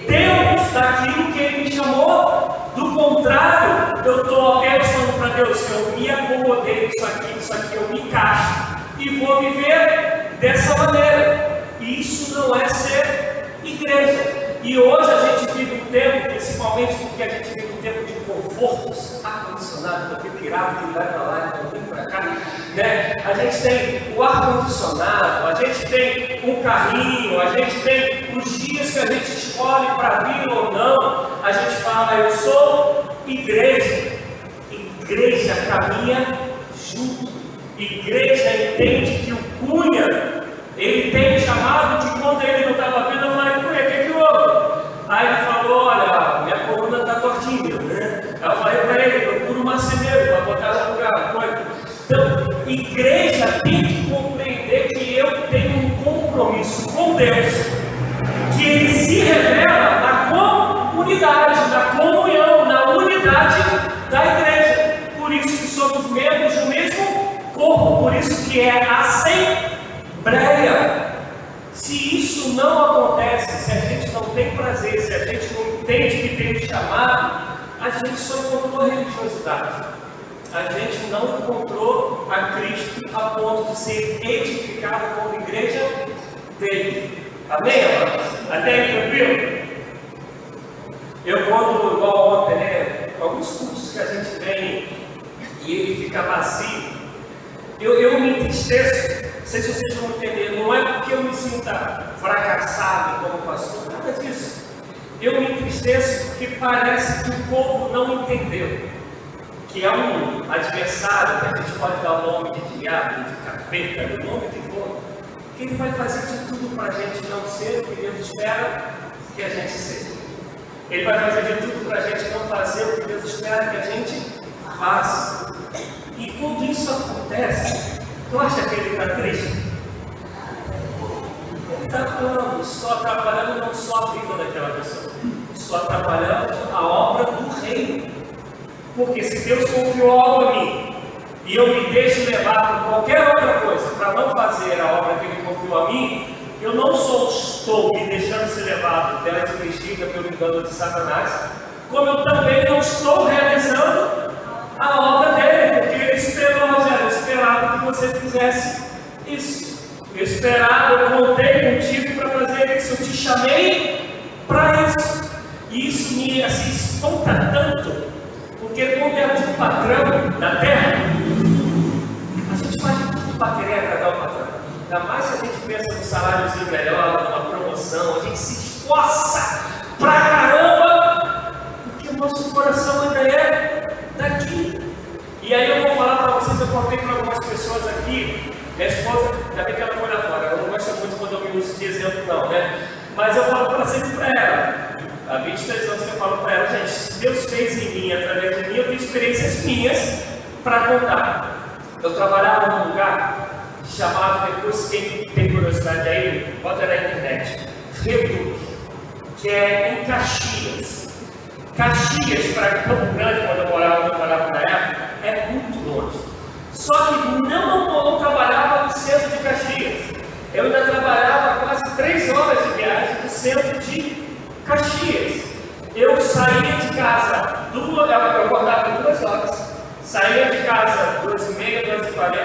Deus daquilo que Ele me chamou, do contrário, eu estou pensando para Deus: eu me acomodei nisso aqui eu me encaixo e vou viver dessa maneira. E isso não é ser igreja. E hoje a gente vive um tempo, principalmente porque a gente vive um tempo de confortos, ar-condicionado, porque pirado, que vai para lá, que vem para cá, né? A gente tem o ar-condicionado, a gente tem um carrinho, a gente tem os dias que a gente escolhe para vir ou não. A gente fala: eu sou igreja. Igreja caminha junto. Igreja entende que o Cunha, ele tem chamado de quando ele não estava vendo. Eu falei: Cunha, o que houve? Aí ele falou: olha, minha coluna está tortinha, né? Aí eu falei para ele: procura um marceneiro para botar no lugar. Então, igreja tem que compreender que eu tenho um compromisso com Deus, que Ele se revela na comunidade, na comunhão, na unidade da igreja. Por isso que somos membros do mesmo corpo, por isso que é a assembleia. Se isso não acontece, se a gente não tem prazer, se a gente não entende que tem chamado, a gente só encontrou religiosidade. a gente não encontrou a Cristo a ponto de ser edificado como igreja dele. Amém, amados? Até aí, tranquilo? Eu quando, igual ontem, né? Alguns cursos que a gente vem e ele fica vazio, eu me entristeço. Não sei se vocês vão entender, não é porque eu me sinta fracassado como pastor, nada disso. Eu me entristeço porque parece que o povo não entendeu que é um adversário, que a gente pode dar o nome de diabo, de capeta, do nome que for, que ele vai fazer de tudo para a gente não ser o que Deus espera que a gente seja. Ele vai fazer de tudo para a gente não fazer o que Deus espera que a gente faça. E quando isso acontece, tu acha que ele está triste? Ele está falando, só atrapalhando não só a vida daquela pessoa, só atrapalhando a obra do reino. Porque se Deus confiou algo a mim e eu me deixo levar por qualquer outra coisa para não fazer a obra que Ele confiou a mim, eu não só estou me deixando ser levado pela desvestida, pelo engano de Satanás, como eu também não estou realizando a obra dele, porque Ele esperou, Rogério, esperava que você fizesse isso. Eu esperava, eu contei contigo para fazer isso, eu te chamei para isso. E isso me espanta tanto. Porque quando é de um patrão da terra, a gente faz tudo para querer agradar o patrão. Ainda mais se a gente pensa no saláriozinho melhor, numa promoção, a gente se esforça pra caramba, porque o nosso coração ainda é daqui. E aí eu vou falar para vocês, eu contei para algumas pessoas aqui, minha esposa, ainda bem que ela foi lá fora, ela não gosta muito quando eu me uso de exemplo não, né? Mas eu falo para sempre para ela. Há 23 anos que eu falo para ela, gente, Deus fez em mim, através de mim, eu tenho experiências minhas para contar. Eu trabalhava num lugar chamado, depois quem tem curiosidade aí, bota na internet, Reduc, que é em Caxias. Caxias, para Campo Grande, quando eu morava na época, é muito longe. Só que não trabalhava no centro de Caxias. Eu ainda trabalhava quase 3 horas de viagem no centro de Caxias. Eu saía de casa, eu acordava 2 horas, saía de casa 2h30, 2h40,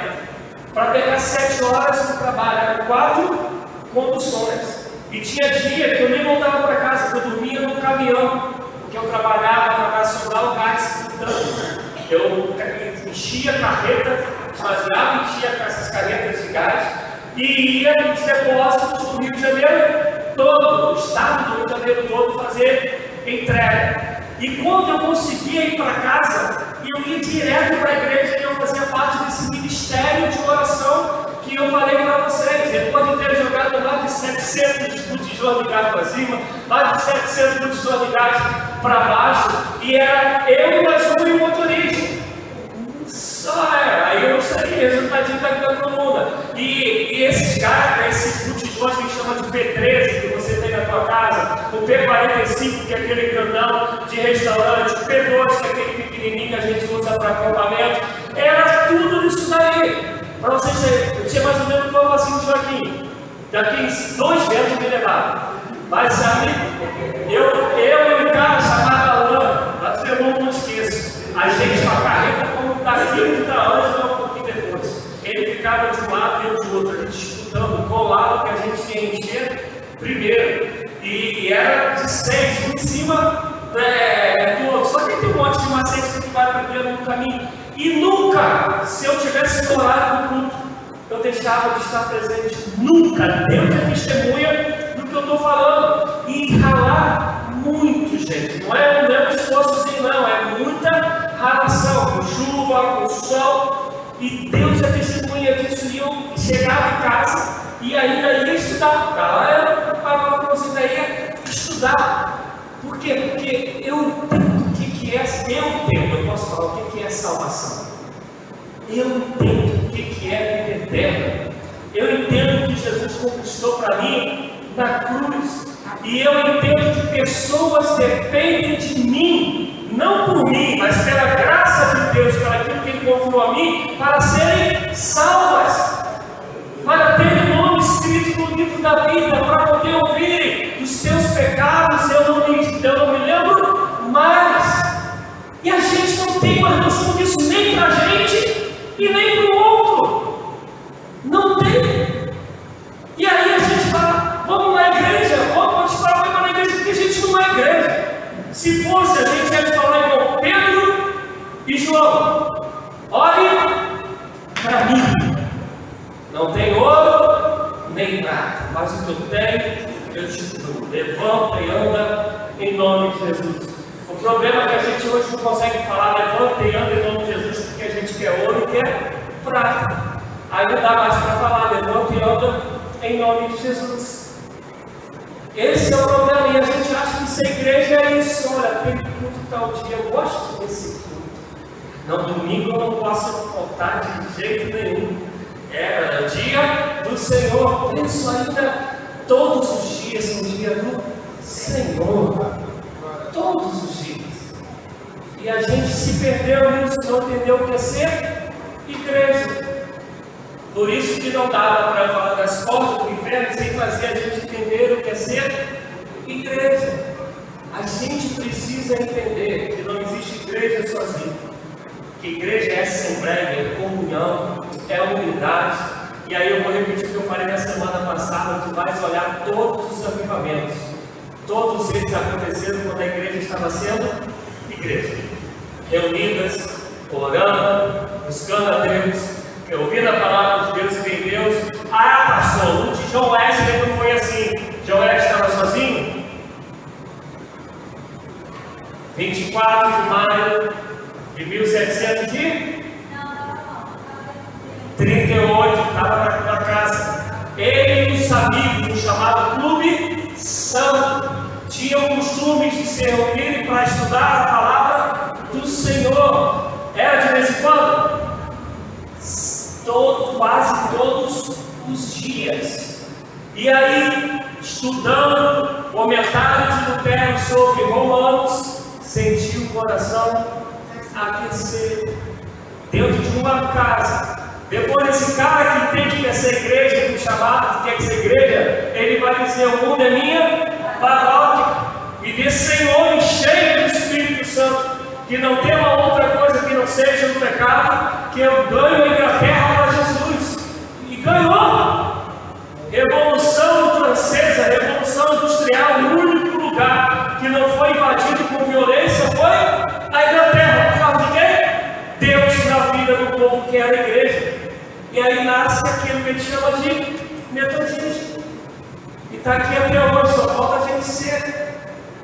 para pegar 7 horas no trabalho, eram 4 conduções. E tinha dia que eu nem voltava para casa, que eu dormia no caminhão, porque eu trabalhava na Nacional Gás. Eu enchia a carreta, esvaziava, enchia essas carretas de gás e ia nos depósitos do Rio de Janeiro todo, do estado do Rio de Janeiro todo, fazer entrega. E quando eu conseguia ir para casa, eu ia direto para a igreja e eu fazia parte desse ministério de oração que eu falei para vocês. Ele pode ter jogado mais de 700 botijões de gás para cima, mais de 700 botijões de gás para baixo, e era eu mais um e o motorista. Só era, aí eu saía, resultadinho da todo mundo. E esses caras, esses botijões que chama de P13 que você tem na tua casa, o P45 que é aquele grandão de restaurante, o P2 que é aquele pequenininho que a gente usa para acampamento, era tudo isso daí. Para vocês verem, eu tinha mais ou menos como assim, Joaquim, daqui 2 anos me levaram. Mas aí, eu e um cara chamado Alan, mas eu não esqueço, a gente com a carreta como daqui 30 anos ou um pouquinho depois. Ele ficava de um lado e eu de outro, a gente disputando qual lado que a gente ia encher primeiro. E era de 6, um em cima do outro. Só que tem um monte de macete que vai aprendendo no caminho. E nunca, se eu tivesse no horário do culto, eu deixava de estar presente. Nunca. Deus é testemunha do que eu estou falando. E ralar muito, gente. Não é um esforçozinho, não. É muita ralação. Com chuva, com sol. E Deus é testemunha disso. E eu chegava em casa e ainda ia estudar. Eu falava para você daí estudar. Por quê? Porque eu entendo o que é. Eu posso falar o que é salvação. Eu entendo o que é vida eterna. Eu entendo o que Jesus conquistou para mim na cruz. E eu entendo que pessoas dependem de mim, não por mim, mas pela graça de Deus, pelo aquilo que Ele confiou a mim, para serem salvas, para terem o nome escrito no livro da vida, para poder ouvir os teus pecados. Eu não me lembro mais. E a gente não tem nós não somos isso nem para a gente e nem para o outro. Não tem. E aí a gente fala, vamos na igreja, vamos falar, vamos na igreja, porque a gente não é igreja. Se fosse, a gente ia falar igual Pedro e João. Olhe para mim. Não tem ouro nem nada, mas o que eu tenho, eu te dou. Levanta e anda em nome de Jesus. O problema é que a gente hoje não consegue falar levanta e anda em nome de Jesus porque a gente quer ouro e quer prata. Aí não dá mais para falar levanta e anda em nome de Jesus. Esse é o problema, e a gente acha que ser igreja é isso. Olha, tem culto tal dia, eu gosto desse culto. Não, domingo eu não posso faltar de jeito nenhum. É o dia do Senhor. Isso ainda, todos os dias são dia do Senhor. Todos os dias. E a gente se perdeu nisso, não entendeu o que é ser igreja. Por isso que não dava para falar das portas do inferno sem fazer a gente entender o que é ser igreja. A gente precisa entender que não existe igreja sozinha. Que igreja é assembleia, é comunhão, é unidade. E aí eu vou repetir o que eu falei na semana passada, que vai olhar todos os avivamentos. Todos eles aconteceram quando a igreja estava sendo igreja. Reunidas, orando, buscando a Deus, ouvindo a palavra de Deus e em Deus. Ah, pastor, o de John Wesley não foi assim. John Wesley estava sozinho? 24 de maio de 1738, estava na casa. Ele e os amigos, um chamado Clube Santo, tinham o costume de se reunirem para estudar a palavra do Senhor. Era de vez em quando? Quase todos os dias. E aí, estudando comentários de Lutero sobre Romanos, sentiu o coração aquecer dentro de uma casa. Depois esse cara que entende que essa igreja, que chamado que é essa igreja, ele vai dizer: o mundo é minha paróquia. E desse Senhor cheio do Espírito Santo, que não tem uma outra coisa que não seja o pecado, que eu ganho a Inglaterra para Jesus. E ganhou. Revolução Francesa, Revolução Industrial, o único lugar que não foi invadido com violência foi a Inglaterra. Por causa de quem? Deus na vida do povo que era a igreja. E aí nasce aquilo que ele chama de metodismo. E está aqui até hoje, só falta a gente ser.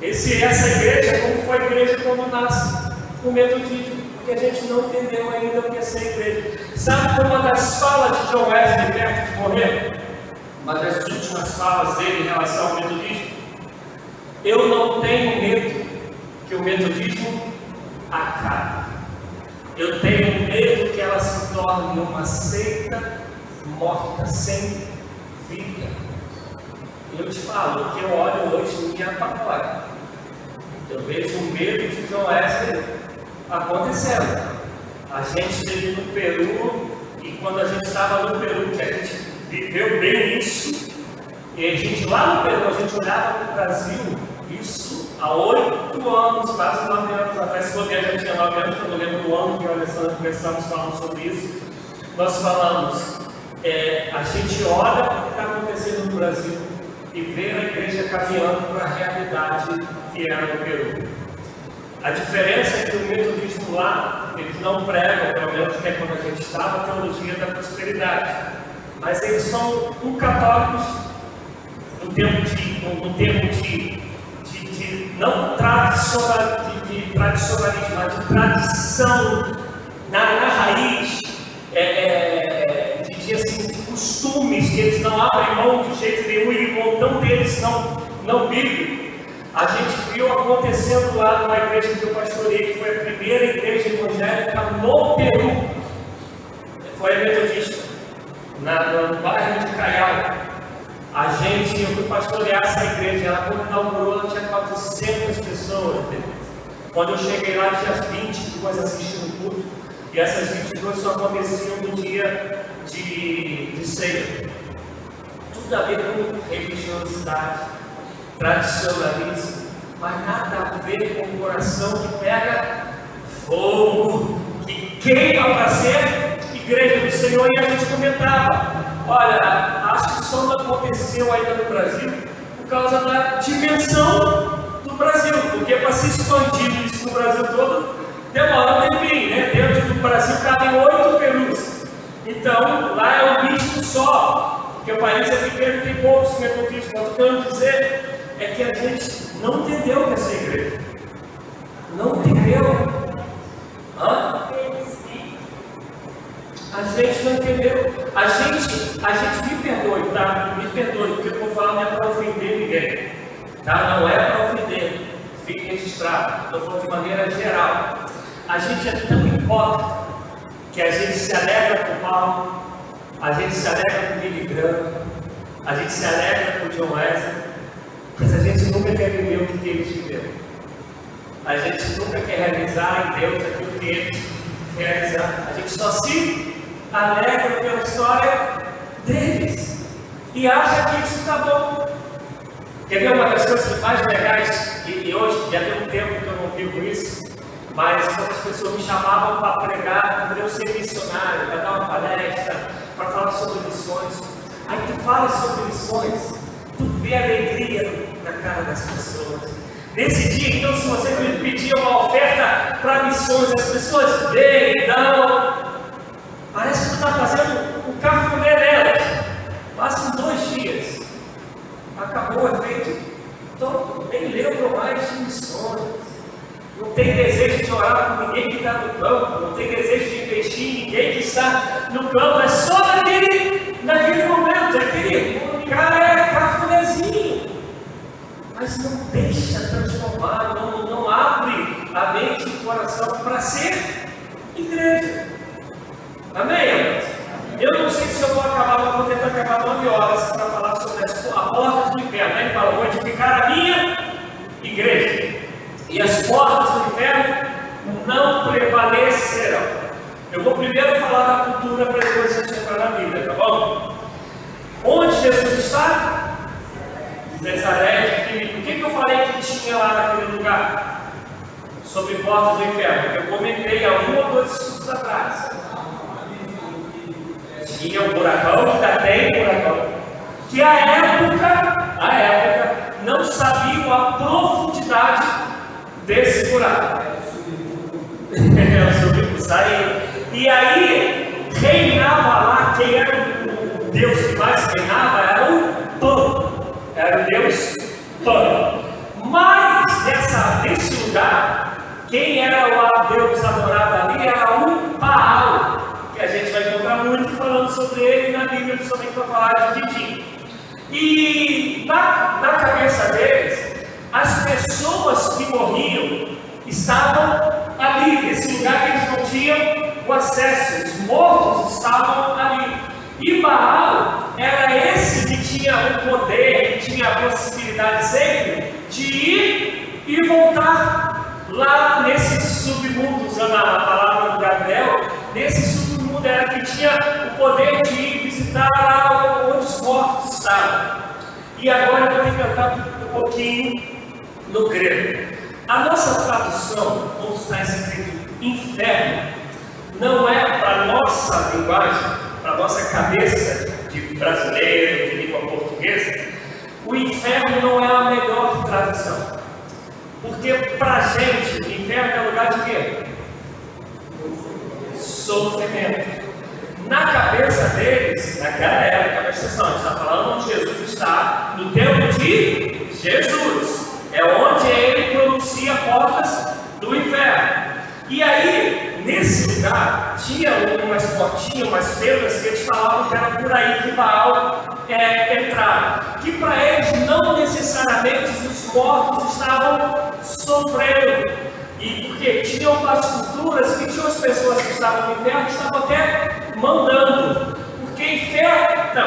Essa igreja, como foi a igreja quando nasce? O metodismo, porque a gente não entendeu ainda o que é ser igreja. Sabe uma das falas de John Wesley perto de morrer? Uma das últimas falas dele em relação ao metodismo? Eu não tenho medo que o metodismo acabe. Eu tenho medo que ela se torne uma seita morta, sem vida. Eu te falo, o que eu olho hoje me apavora. Eu vejo o medo de John Wesley acontecendo. A gente esteve no Peru, e quando a gente estava no Peru, que a gente viveu bem isso, e a gente lá no Peru, a gente olhava para o Brasil, isso há 8 anos, quase 9 anos atrás. Se bobear, já tinha 9 anos, eu não lembro do ano que eu e o Alessandro começamos falando sobre isso. Nós falamos, a gente olha o que está acontecendo no Brasil e vê a igreja caminhando para a realidade que era no Peru. A diferença é que o metodismo lá, eles não pregam, pelo menos que é quando a gente estava, a teologia da prosperidade. Mas eles são católicos no termo de não tradicionalismo, mas de tradição na raiz, de costumes que eles não abrem mão de jeito nenhum, e o montão deles não bíblico. A gente viu acontecendo lá numa igreja que eu pastoreei, que foi a primeira igreja evangélica no Peru. Foi a metodista, no bairro de Caial. Eu fui pastorear essa igreja. Ela, quando inaugurou, ela tinha 400 pessoas. Quando eu cheguei lá, tinha 22 assistindo o culto. E essas 22 só aconteciam no dia de ceia. Tudo a ver com religiosidade, tradicionalismo, mas nada a ver com o coração que pega fogo. queima para ser igreja do Senhor. E a gente comentava, olha, acho que isso não aconteceu ainda no Brasil por causa da dimensão do Brasil, porque para se expandir isso no Brasil todo, demora um tempinho, né? Dentro do Brasil cabem 8 Perus. Então, lá é um ritmo só, porque o país é pequeno e tem poucos metodistas. Mas o que eu quero dizer é que a gente não entendeu o que é ser igreja. Não entendeu. A gente não entendeu. A gente me perdoe, tá? Me perdoe, porque o que eu vou falar não é para ofender ninguém. Tá? Não é para ofender. Fique registrado. Estou falando de maneira geral. A gente é tão hipócrita que a gente se alegra com Paulo, a gente se alegra com Billy Graham, a gente se alegra com John Wesley, mas a gente nunca quer viver o que eles viveram. A gente nunca quer realizar em Deus aquilo que eles realizaram. A gente só se alegra pela história deles e acha que isso está bom. Quer ver uma das coisas mais legais? E hoje, já tem um tempo que eu não vivo isso, mas quando as pessoas me chamavam para pregar, para eu ser missionário, para dar uma palestra, para falar sobre missões. Aí tu fala sobre missões, tu vê a alegria na cara das pessoas. Nesse dia, então, se você me pedir uma oferta para missões, as pessoas veem, dão. Parece que tu está fazendo o cafuné delas. Passam 2 dias. Acabou o efeito. Então, nem lembro mais de missões. Não tem desejo de orar por ninguém que está no campo. Não tem desejo de investir em ninguém que está no campo. É só naquele momento. Aquele cara é cafunézinho. Mas não deixa transformar. Não abre a mente e o coração para ser igreja. Amém, amados? Eu não sei se eu vou acabar, mas vou tentar acabar 9 horas para falar sobre a porta do inferno. Ele fala, vou edificar a minha igreja. E as portas do inferno não prevalecerão. Eu vou primeiro falar da cultura para depois a gente entrar na Bíblia, tá bom? Onde Jesus está? Nazaré de Filipe. O que eu falei que tinha lá naquele lugar? Sobre portas do inferno. Eu comentei há 1 ou 2 estudos atrás. Tinha um buracão, que ainda tem buracão. Que a época, não sabiam a profundidade desse buraco. E aí, reinava lá, quem era o Deus que mais reinava era o Pan. Era o Deus Pan. Mas, nesse lugar, quem era o Deus adorado ali era o Baal. Que a gente vai encontrar muito falando sobre ele na Bíblia, principalmente para falar de Didim. E na cabeça deles, as pessoas que morriam estavam ali, nesse lugar que eles não tinham o acesso, os mortos estavam ali. E Baal era esse que tinha o poder, que tinha a possibilidade sempre de ir e voltar lá nesse submundo, usando a palavra do Gabriel, nesse submundo era que tinha o poder de ir visitar lá onde os mortos estavam. E agora eu vou tentar um pouquinho no grego. A nossa tradução, onde está escrito inferno, não é para a nossa linguagem, para a nossa cabeça de brasileiro, de língua portuguesa, o inferno não é a melhor tradução. Porque para a gente, o inferno é lugar de quê? Sofrimento. Na cabeça deles, naquela época, presta atenção, a gente está falando onde Jesus está, no tempo de Jesus. É onde ele pronuncia portas do inferno. E aí, nesse lugar, tinha umas portinhas, umas fendas que eles falavam que era por aí que Baal entrava. Que para eles não necessariamente os mortos estavam sofrendo. E porque tinham as culturas que tinham as pessoas que estavam no inferno que estavam até mandando. Porque inferno,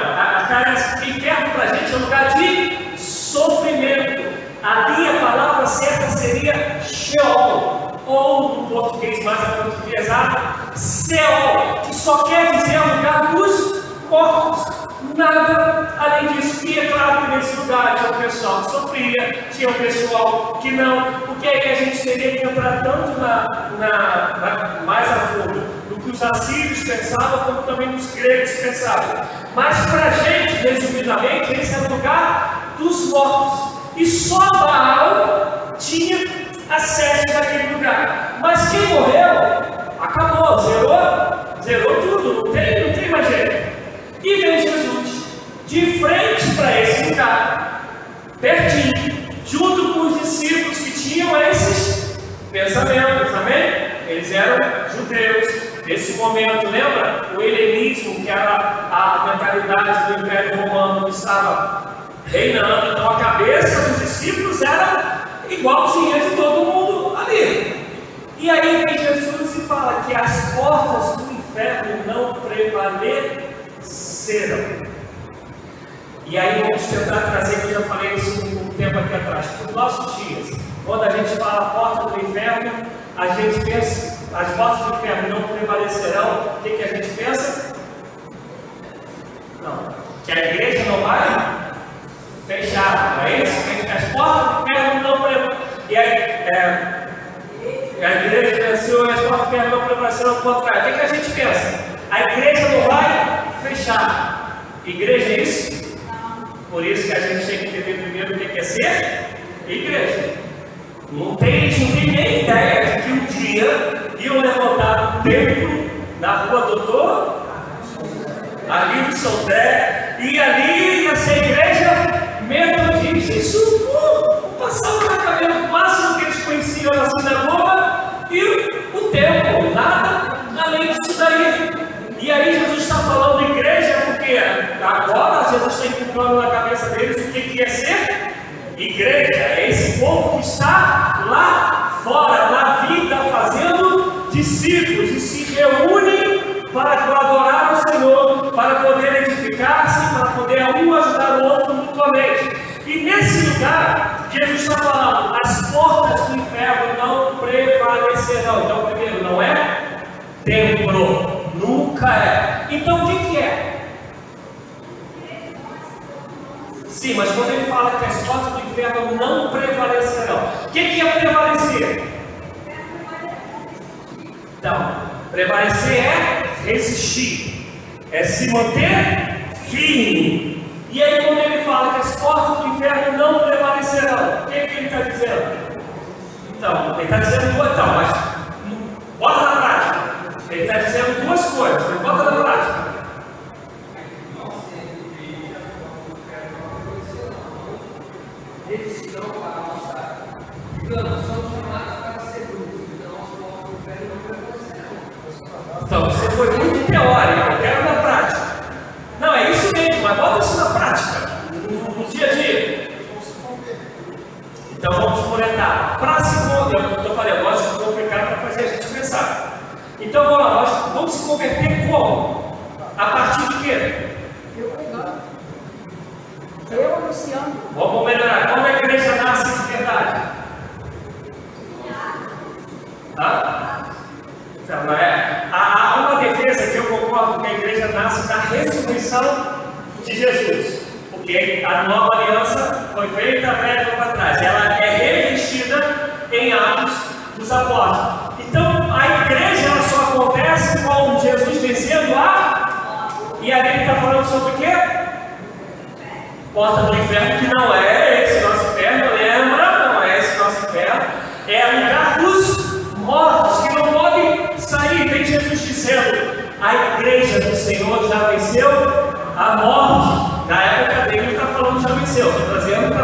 inferno para a gente é um lugar de sofrimento. Ali a palavra certa seria Sheol, ou no português mais aportuguesado, Seol, que só quer dizer o lugar dos mortos. Nada além disso. E é claro que nesse lugar tinha o pessoal que sofria, tinha o pessoal que não, porque aí a gente teria que entrar tanto mais a fundo no que os assírios pensavam, como também os gregos pensavam. Mas para a gente, resumidamente, esse é o lugar dos mortos. E só Baal tinha acesso àquele lugar. Mas quem morreu, acabou, zerou tudo, não tem mais jeito. E vem Jesus de frente para esse lugar, pertinho, junto com os discípulos que tinham esses pensamentos, amém? Eles eram judeus. Nesse momento, lembra? O helenismo, que era a mentalidade do Império Romano que estava reinando. Então a cabeça dos discípulos era igualzinha de todo mundo ali. E aí vem Jesus e fala que as portas do inferno não prevalecerão. E aí vamos tentar trazer, que eu já falei isso um tempo aqui atrás, para os nossos dias. Quando a gente fala porta do inferno, a gente pensa, as portas do inferno não prevalecerão. O que a gente pensa? Não. Que a igreja não vai fechar, não é isso? Que as portas do inferno não prevalecerão. E aí, a igreja venceu e as portas do inferno não prevalecerão ao contrário. O que a gente pensa? A igreja não vai fechar. Igreja é isso? Por isso que a gente tem que entender primeiro o que é ser igreja. Não tem nem ideia de que um dia iam levantar um templo na rua Doutor, ali no Sodré, e ali ia ser igreja metodista. Isso passava na cabeça, o máximo que eles conheciam na sinagoga e o templo, nada além disso daí. E aí Jesus está falando de igreja porque agora Jesus está encontrando na cabeça deles o que é ser igreja. É esse povo que está lá fora, na vida, fazendo discípulos e se reúnem para adorar o Senhor, para poder edificar-se, para poder um ajudar o outro mutuamente. E nesse lugar, Jesus está falando, as portas do inferno não prevalecerão. Então, primeiro, não é templo. Nunca é. Então o que é? Sim, mas quando ele fala que as portas do inferno não prevalecerão, o que é prevalecer? Então, prevalecer é resistir, é se manter firme. E aí quando ele fala que as portas do inferno não prevalecerão, o que ele está dizendo? Então, ele está dizendo então, mas bota na prática. Ele está dizendo duas coisas, mas bota na prática. Decisão para nossa. Digamos, somos chamados para ser luz, então nós podemos ver no meu. Então, você foi muito teórico, eu quero na prática. Não, é isso mesmo, mas bota isso na prática, no dia a dia. Então vamos por etapa. Para a segunda, eu falei, eu gosto de complicar para fazer a gente pensar. Então vamos lá, nós vamos se converter como? A partir de quê? Eu, Luciano. Vamos melhorar. Como a igreja nasce de verdade? Então, não é? Há uma defesa que eu concordo que a igreja nasce da ressurreição de Jesus. Porque a nova aliança foi feita velha para trás. Ela é revestida em Atos dos Apóstolos. Então, a igreja ela só acontece com Jesus vencendo e ali ele está falando sobre o quê? Porta do inferno, que não é esse nosso inferno, lembra? Não é esse nosso inferno. É o lugar dos mortos, que não podem sair. Tem Jesus dizendo, a igreja do Senhor já venceu a morte. Na época dele ele está falando já venceu, está trazendo para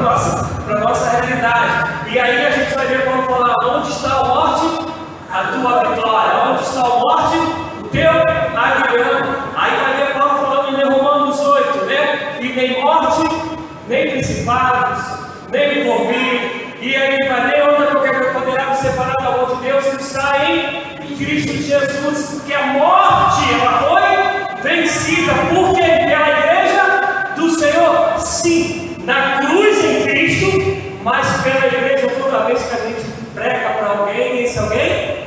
a nossa realidade. E aí a gente vai ver Paulo falar, onde está a morte? A tua vitória. Onde está a morte? O teu aguilhão. Aí vai ver Paulo falando em Romanos 8, né? E nem morte, nem principados, nem porvir. E aí vai ver onde qualquer que poderá nos separar do amor de Deus que está em Cristo Jesus. Porque a morte, ela foi vencida. Por quê? Pela igreja do Senhor. Sim, na cruz em Cristo, mas pela igreja toda vez que a gente prega para alguém, esse alguém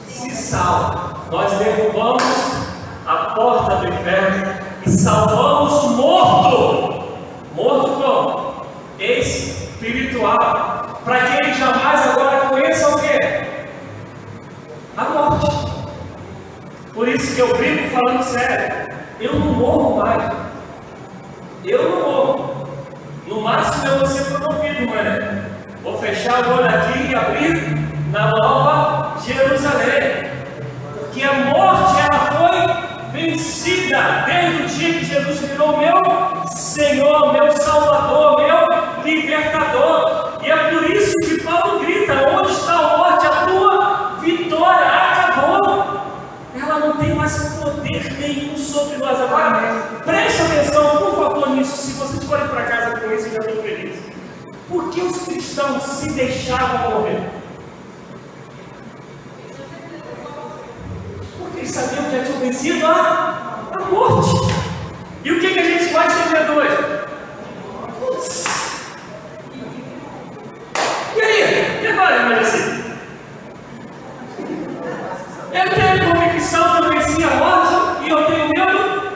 se salva. Nós derrubamos a porta do inferno e salvamos o morto. Morto como? Espiritual. Para que ele jamais agora conheça o quê? A morte. Por isso que eu brinco falando sério. Eu não morro mais. Eu não morro. No máximo eu vou ser promovido, mano. Vou fechar o olho aqui e abrir na Nova Jerusalém. Porque a morte, ela foi vencida desde o dia que Jesus virou meu Senhor, meu Salvador, meu Libertador. E é por isso que Paulo grita: onde está a morte? A tua vitória acabou. Ela não tem mais poder nenhum sobre nós. Agora, preste atenção, por favor, nisso. Se vocês forem para casa com isso, eu já estou feliz. Por que os cristãos se deixavam morrer? Porque eles sabiam que já tinham vencido a morte. E o que a gente vai ser hoje? E aí? E agora, irmã assim? Eu tenho convicção que eu venci a morte e eu tenho medo.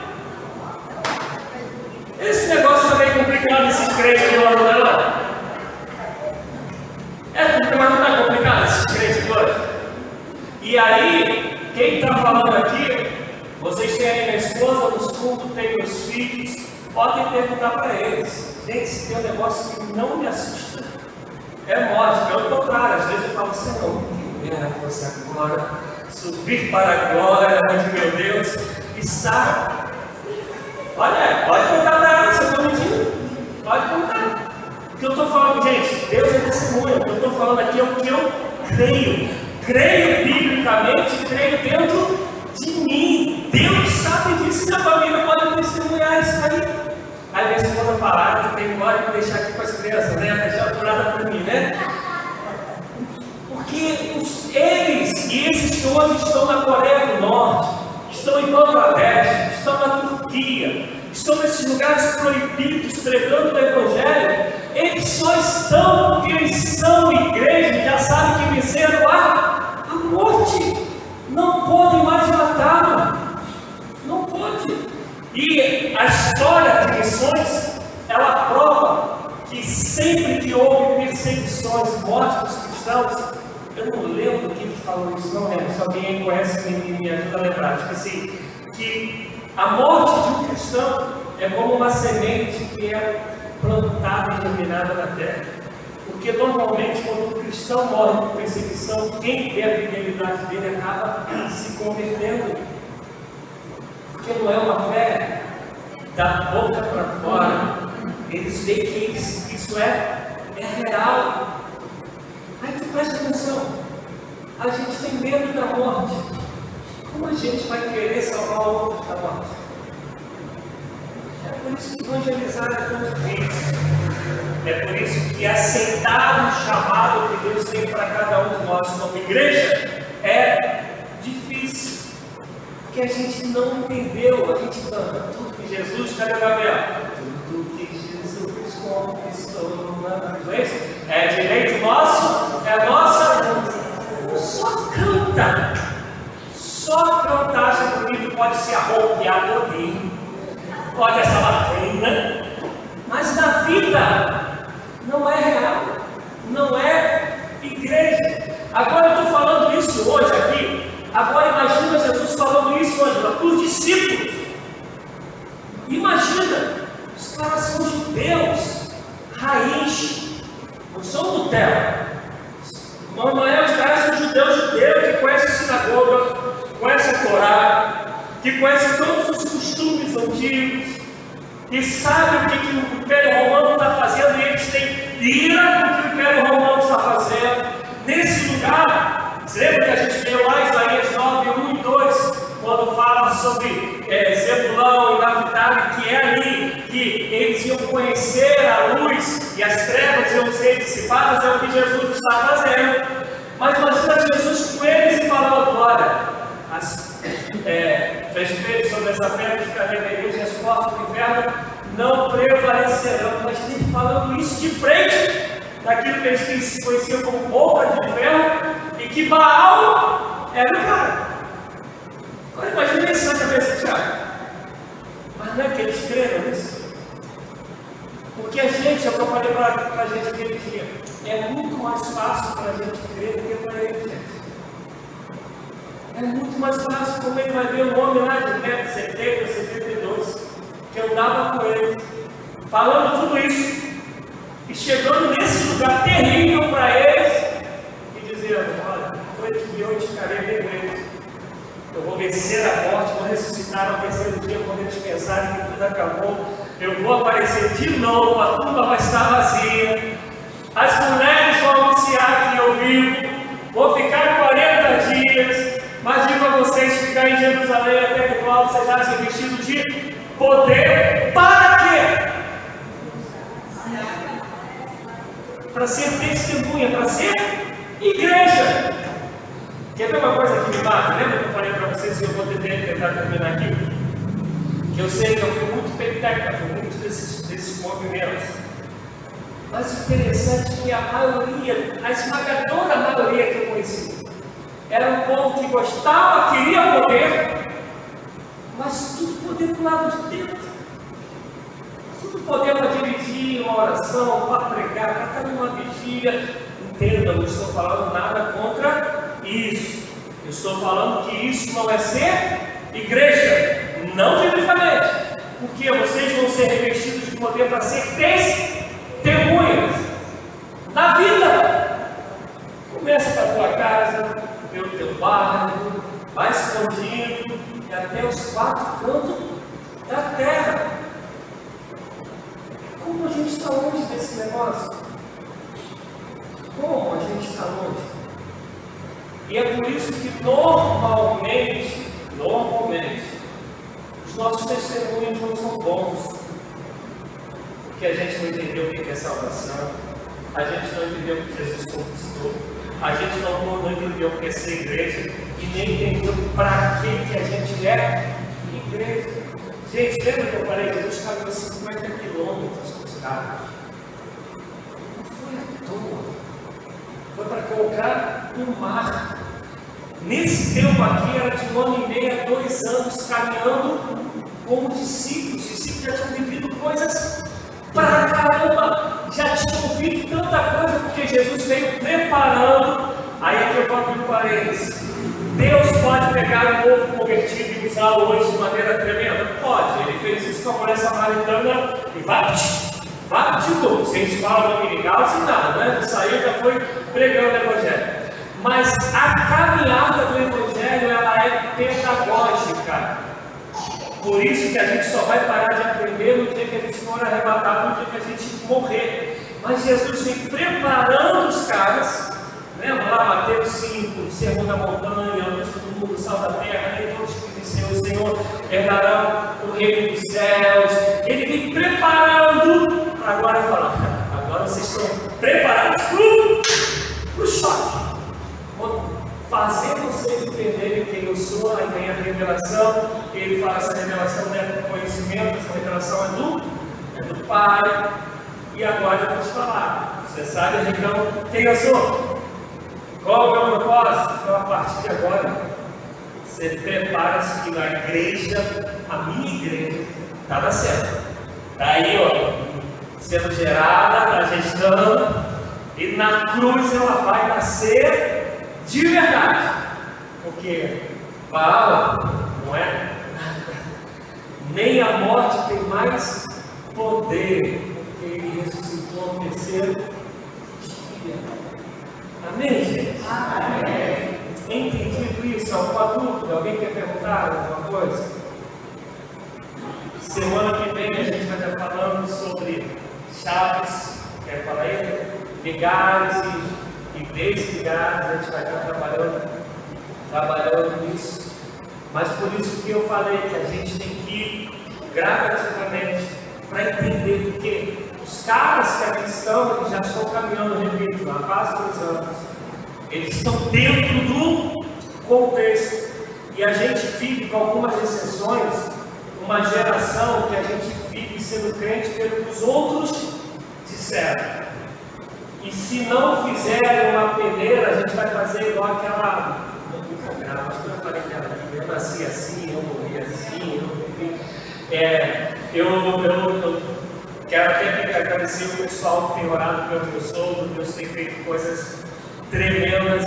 Esse negócio também é complicado, esses crentes de hoje, não é? Mas não está complicado esses crentes de hoje? E aí, quem está falando aqui, vocês têm aí minha esposa nos cultos, tem meus filhos, podem perguntar para eles. Gente, se tem um negócio que não me assusta, é morte. Pelo contrário, às vezes eu falo assim: não, que você agora subir para a glória, onde meu Deus está. Olha, pode contar para ela, se eu estou mentindo. Pode contar. O que eu estou falando, gente, Deus é testemunha. O que eu estou falando aqui é o que eu creio. Creio biblicamente, creio dentro de mim. Deus sabe disso, minha família pode testemunhar isso aí. Aí minha esposa falar que tem hora de deixar aqui com as crianças, né? Deixar curada por mim, né? Porque eles e esses todos estão na Coreia do Norte, estão em Bangladesh, estão na Turquia, estão nesses lugares proibidos, pregando o Evangelho. Eles só estão porque eles são igreja, já sabem que venceram a morte. Não podem mais matá-lo. Não pode. E a história de missões, ela prova que sempre que houve perseguições, mortes dos cristãos, eu não lembro quem falou isso, não lembro. Se alguém conhece, me ajuda a lembrar. Tipo assim, que a morte de um cristão é como uma semente que é plantada e germinada na terra. Porque normalmente quando um cristão morre por perseguição, quem tem a fidelidade dele acaba se convertendo. Porque não é uma fé da boca para fora. Eles veem que isso é real. Aí tu presta atenção. A gente tem medo da morte. Como a gente vai querer salvar o outro da morte? É por isso que evangelizar é tão difícil. É por isso que aceitar o chamado que Deus tem para cada um de nós como igreja é difícil. Porque a gente não entendeu. A gente canta tudo que Jesus, cadê o Gabriel? Tudo que Jesus conquistou na cruz. É direito nosso, é nossa. Só canta. Só cantar, acha bonito, pode se arropiar todinho, pode essa bacana, mas na vida não é real, não é igreja. Agora eu estou falando isso hoje aqui. Agora imagina Jesus falando isso hoje para os discípulos. Imagina, os caras são judeus, raiz, não são Nutella. Não é, os caras são judeus que conhecem a sinagoga, conhecem a Torá, que conhecem todos os costumes antigos, e sabem o que o Império Romano está fazendo, e eles têm ira com o que o Império Romano está fazendo. Nesse lugar, lembra que a gente leu lá Isaías 9, 1 e 2, quando fala sobre Zebulão e Naphtali, que é ali que eles iam conhecer a luz e as trevas iam ser dissipadas, é o que Jesus está fazendo. Mas imagina Jesus com eles e falando: olha, as festejos sobre essa pedra de carneiros e as portas do inferno não prevalecerão. Mas ele falando isso de frente daquilo que eles conheciam como boca de inferno, e que Baal era o cara. Agora imagina isso na cabeça de Tiago. Mas não é que eles creram nisso? Porque a gente, é o que eu falei para a gente aquele dia, é muito mais fácil para a gente crer do que para eles, gente. É muito mais fácil como ele vai ver um homem lá de 1,70 m, 72, que eu dava com ele, falando tudo isso, e chegando nesse lugar terrível para eles, e dizendo: olha, depois de hoje ficarei bem, eu vou vencer a morte, vou ressuscitar no terceiro dia, quando eles pensarem que tudo acabou, eu vou aparecer de novo, a tumba vai estar vazia, as mulheres vão anunciar que eu vivo, vou ficar 40 dias, mas digo a vocês, ficar em Jerusalém até que o alto seja revestido de poder. Para quê? Para ser testemunha, para ser igreja. Quer ver uma coisa que me bate? Lembra que eu falei para vocês que eu vou tentar terminar aqui? Que eu sei que eu fui muito peteca, fui muito desses movimentos. Mas o interessante é que a maioria, a esmagadora maioria que eu conheci, era um povo que gostava, queria poder, mas tudo poder do lado de dentro. Tudo poder para dirigir uma oração, para pregar, para estar numa vigília. Entenda, não estou falando nada contra isso. Eu estou falando que isso não é ser igreja, não biblicamente. Porque vocês vão ser revestidos de poder para ser testemunhas na vida. Começa com a tua casa, pelo teu bairro, vai expandindo e até os 4 cantos da terra. Como a gente está longe desse negócio? Como a gente está longe? E é por isso que normalmente, os nossos testemunhos não são bons. Porque a gente não entendeu o que é salvação, a gente não entendeu o que Jesus conquistou, a gente não entendeu o que é ser igreja e nem entendeu para que a gente é igreja. Gente, lembra que eu falei? Jesus caminhou 50 quilômetros com os carros. Não foi à toa. Foi para colocar no mar. Nesse tempo aqui era de 1 ano e meio a 2 anos caminhando como discípulos. Os discípulos já tinham vivido coisas para caramba, já tinham ouvido tanta coisa, porque Jesus veio preparando. Aí é que eu vou abrir um parênteses. Deus pode pegar um povo convertido e usá-lo hoje de maneira tremenda? Pode. Ele fez isso com a mulher samaritana e vai de tudo. Se a gente fala dominical, sem nada, né? Isso aí já foi pregando o Evangelho. Mas a caminhada do Evangelho, ela é pedagógica. Por isso que a gente só vai parar de aprender no dia que a gente for arrebatado, no dia que a gente morrer. Mas Jesus vem preparando os caras. Lembra lá, Mateus 5, Sermão da Montanha, o mundo, o sal da terra, nem todos que venceram o Senhor herdarão o reino dos céus. Ele vem preparando para agora falar. Agora vocês estão preparados para o choque. Fazer vocês entenderem quem eu sou, aí vem a revelação. Ele fala: essa revelação não é do conhecimento, essa revelação é do Pai. E agora eu posso falar. Você sabe então quem eu sou? Qual é o meu propósito? Então, a partir de agora, você prepara-se que na igreja, a minha igreja, está na certa. Está aí, ó, sendo gerada, está gestando, e na cruz ela vai nascer de verdade. Porque fala, não é nada. Nem a morte tem mais poder, porque ele ressuscitou no terceiro dia. Amém, gente? Amém. Entendido isso? Alguma dúvida? Alguém quer perguntar alguma coisa? Semana que vem a gente vai estar falando sobre chaves, quer falar aí? Ligares e desligares, a gente vai estar trabalhando nisso. Mas por isso que eu falei que a gente tem que ir gradativamente para entender que os caras que aqui estão, eles já estão caminhando, repito, há quase 2 anos. Eles estão dentro do contexto. E a gente vive, com algumas exceções, uma geração que a gente vive sendo crente pelo que os outros disseram. E se não fizerem uma peneira, a gente vai fazer igual aquela. Acho que eu falei dela aqui. Eu nasci assim, eu morri assim, eu quero até agradecer o pessoal que tem orado pelo meu sogro. Deus tem feito coisas tremendas,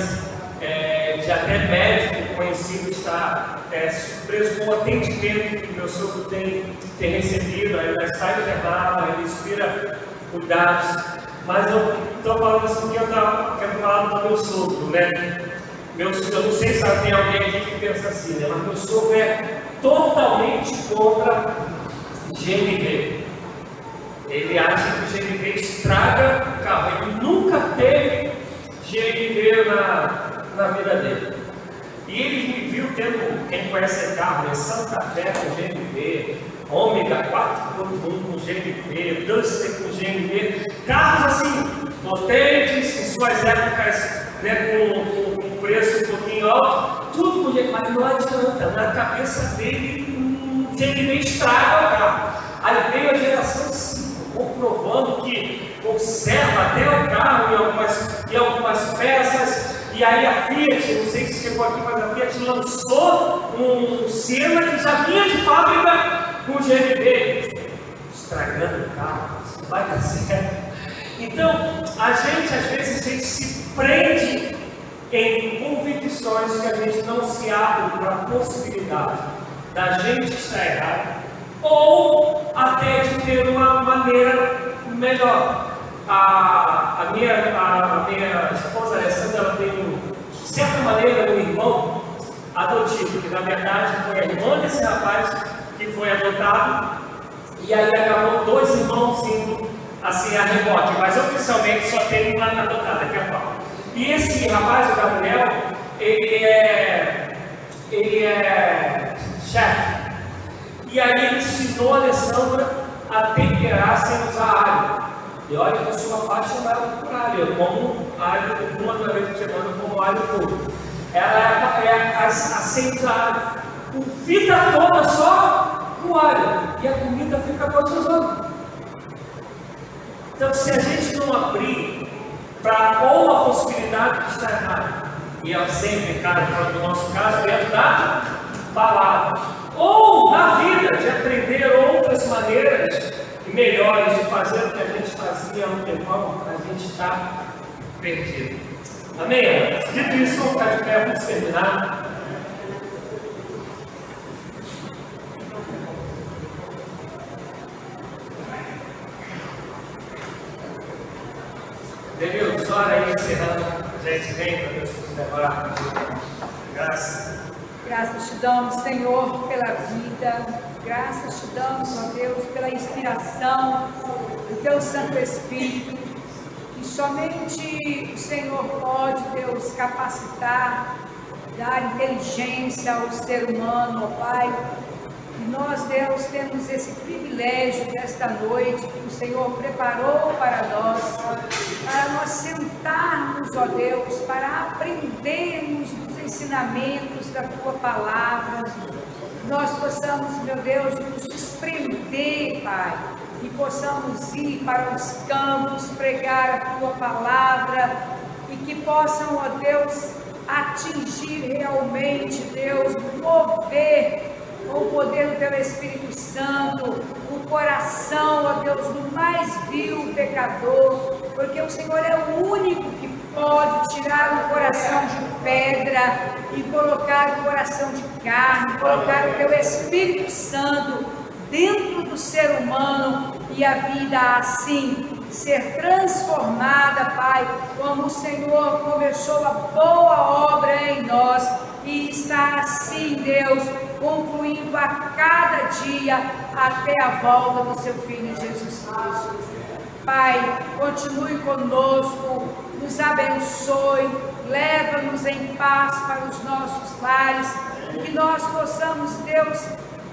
de até médico conhecido está surpreso com o atendimento que meu sogro tem recebido. Ainda está internado, ainda inspira cuidados. Mas eu estou falando assim que eu quero falar do meu sogro, né? Eu não sei se tem alguém aqui que pensa assim, né? Mas meu sogro é totalmente contra GNV. Ele acha que o GNV estraga o carro. Ele nunca teve GNV na vida dele. E ele me viu tendo, quem conhece carro, né? Santa Fé com GNV, Ômega 4x1 com GNV, Duster com GNV, carros assim, potentes, em suas épocas, né, com preço um pouquinho alto, tudo com GNV, mas não adianta, na cabeça dele, GNV estraga o carro. Aí veio a geração 5, comprovando que conserva até o carro em algumas peças. E aí a Fiat, não sei se chegou aqui, mas a Fiat lançou um Siena que já vinha de fábrica com GNV, estragando o carro, isso não vai dar certo. Então, às vezes se prende em convicções que a gente não se abre para a possibilidade da gente estar errado, ou até de ter uma maneira melhor. A minha esposa Alessandra, ela tem, de certa maneira, um irmão adotivo, que na verdade foi a irmã desse rapaz que foi adotado, e aí acabou 2 irmãos indo assim a rebote, mas oficialmente só tem uma adotada, que é a Paula. E esse rapaz, o Gabriel, ele é chefe. E aí ele ensinou a Alessandra a temperar sem usar alho. E olha que eu sou apaixonado por alho. Eu como alho uma vez por semana, eu como alho puro. Ela acende alho. O vida toda só com alho. E a comida fica gostosona. Então, se a gente não abrir para ou a possibilidade de estar errado, e eu sempre, cara, no nosso caso, dentro da palavra, ou na vida, de aprender outras maneiras melhores de fazer o que a gente fazia há um tempão, a gente está perdido. Amém? Dito isso, vamos ficar de pé, vamos terminar. Denilson, ora aí, encerrando, a gente vem para Deus nos levar. Graças. Graças te damos, Senhor, pela vida. Graças te damos, ó Deus, pela inspiração do Teu Santo Espírito. Que somente o Senhor pode, Deus, capacitar, dar inteligência ao ser humano, ó Pai. E nós, Deus, temos esse privilégio desta noite que o Senhor preparou para nós sentarmos, ó Deus, para aprendermos dos ensinamentos da Tua Palavra. Nós possamos, meu Deus, nos desprender, Pai, e possamos ir para os campos, pregar a Tua Palavra, e que possam, ó Deus, atingir realmente, Deus, mover com o poder do Teu Espírito Santo, o coração, ó Deus, do mais vil pecador, porque o Senhor é o único que pode tirar o coração de pedra e colocar o coração de carne, colocar o Teu Espírito Santo dentro do ser humano e a vida assim ser transformada, Pai, como o Senhor começou a boa obra em nós e está assim, Deus, concluindo a cada dia até a volta do Seu Filho Jesus Cristo. Pai, continue conosco, nos abençoe, leva-nos em paz para os nossos lares, e que nós possamos, Deus,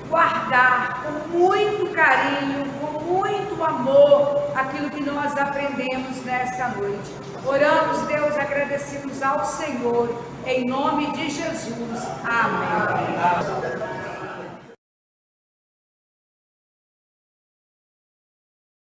guardar com muito carinho, com muito amor, aquilo que nós aprendemos nesta noite. Oramos, Deus, agradecidos ao Senhor, em nome de Jesus. Amém.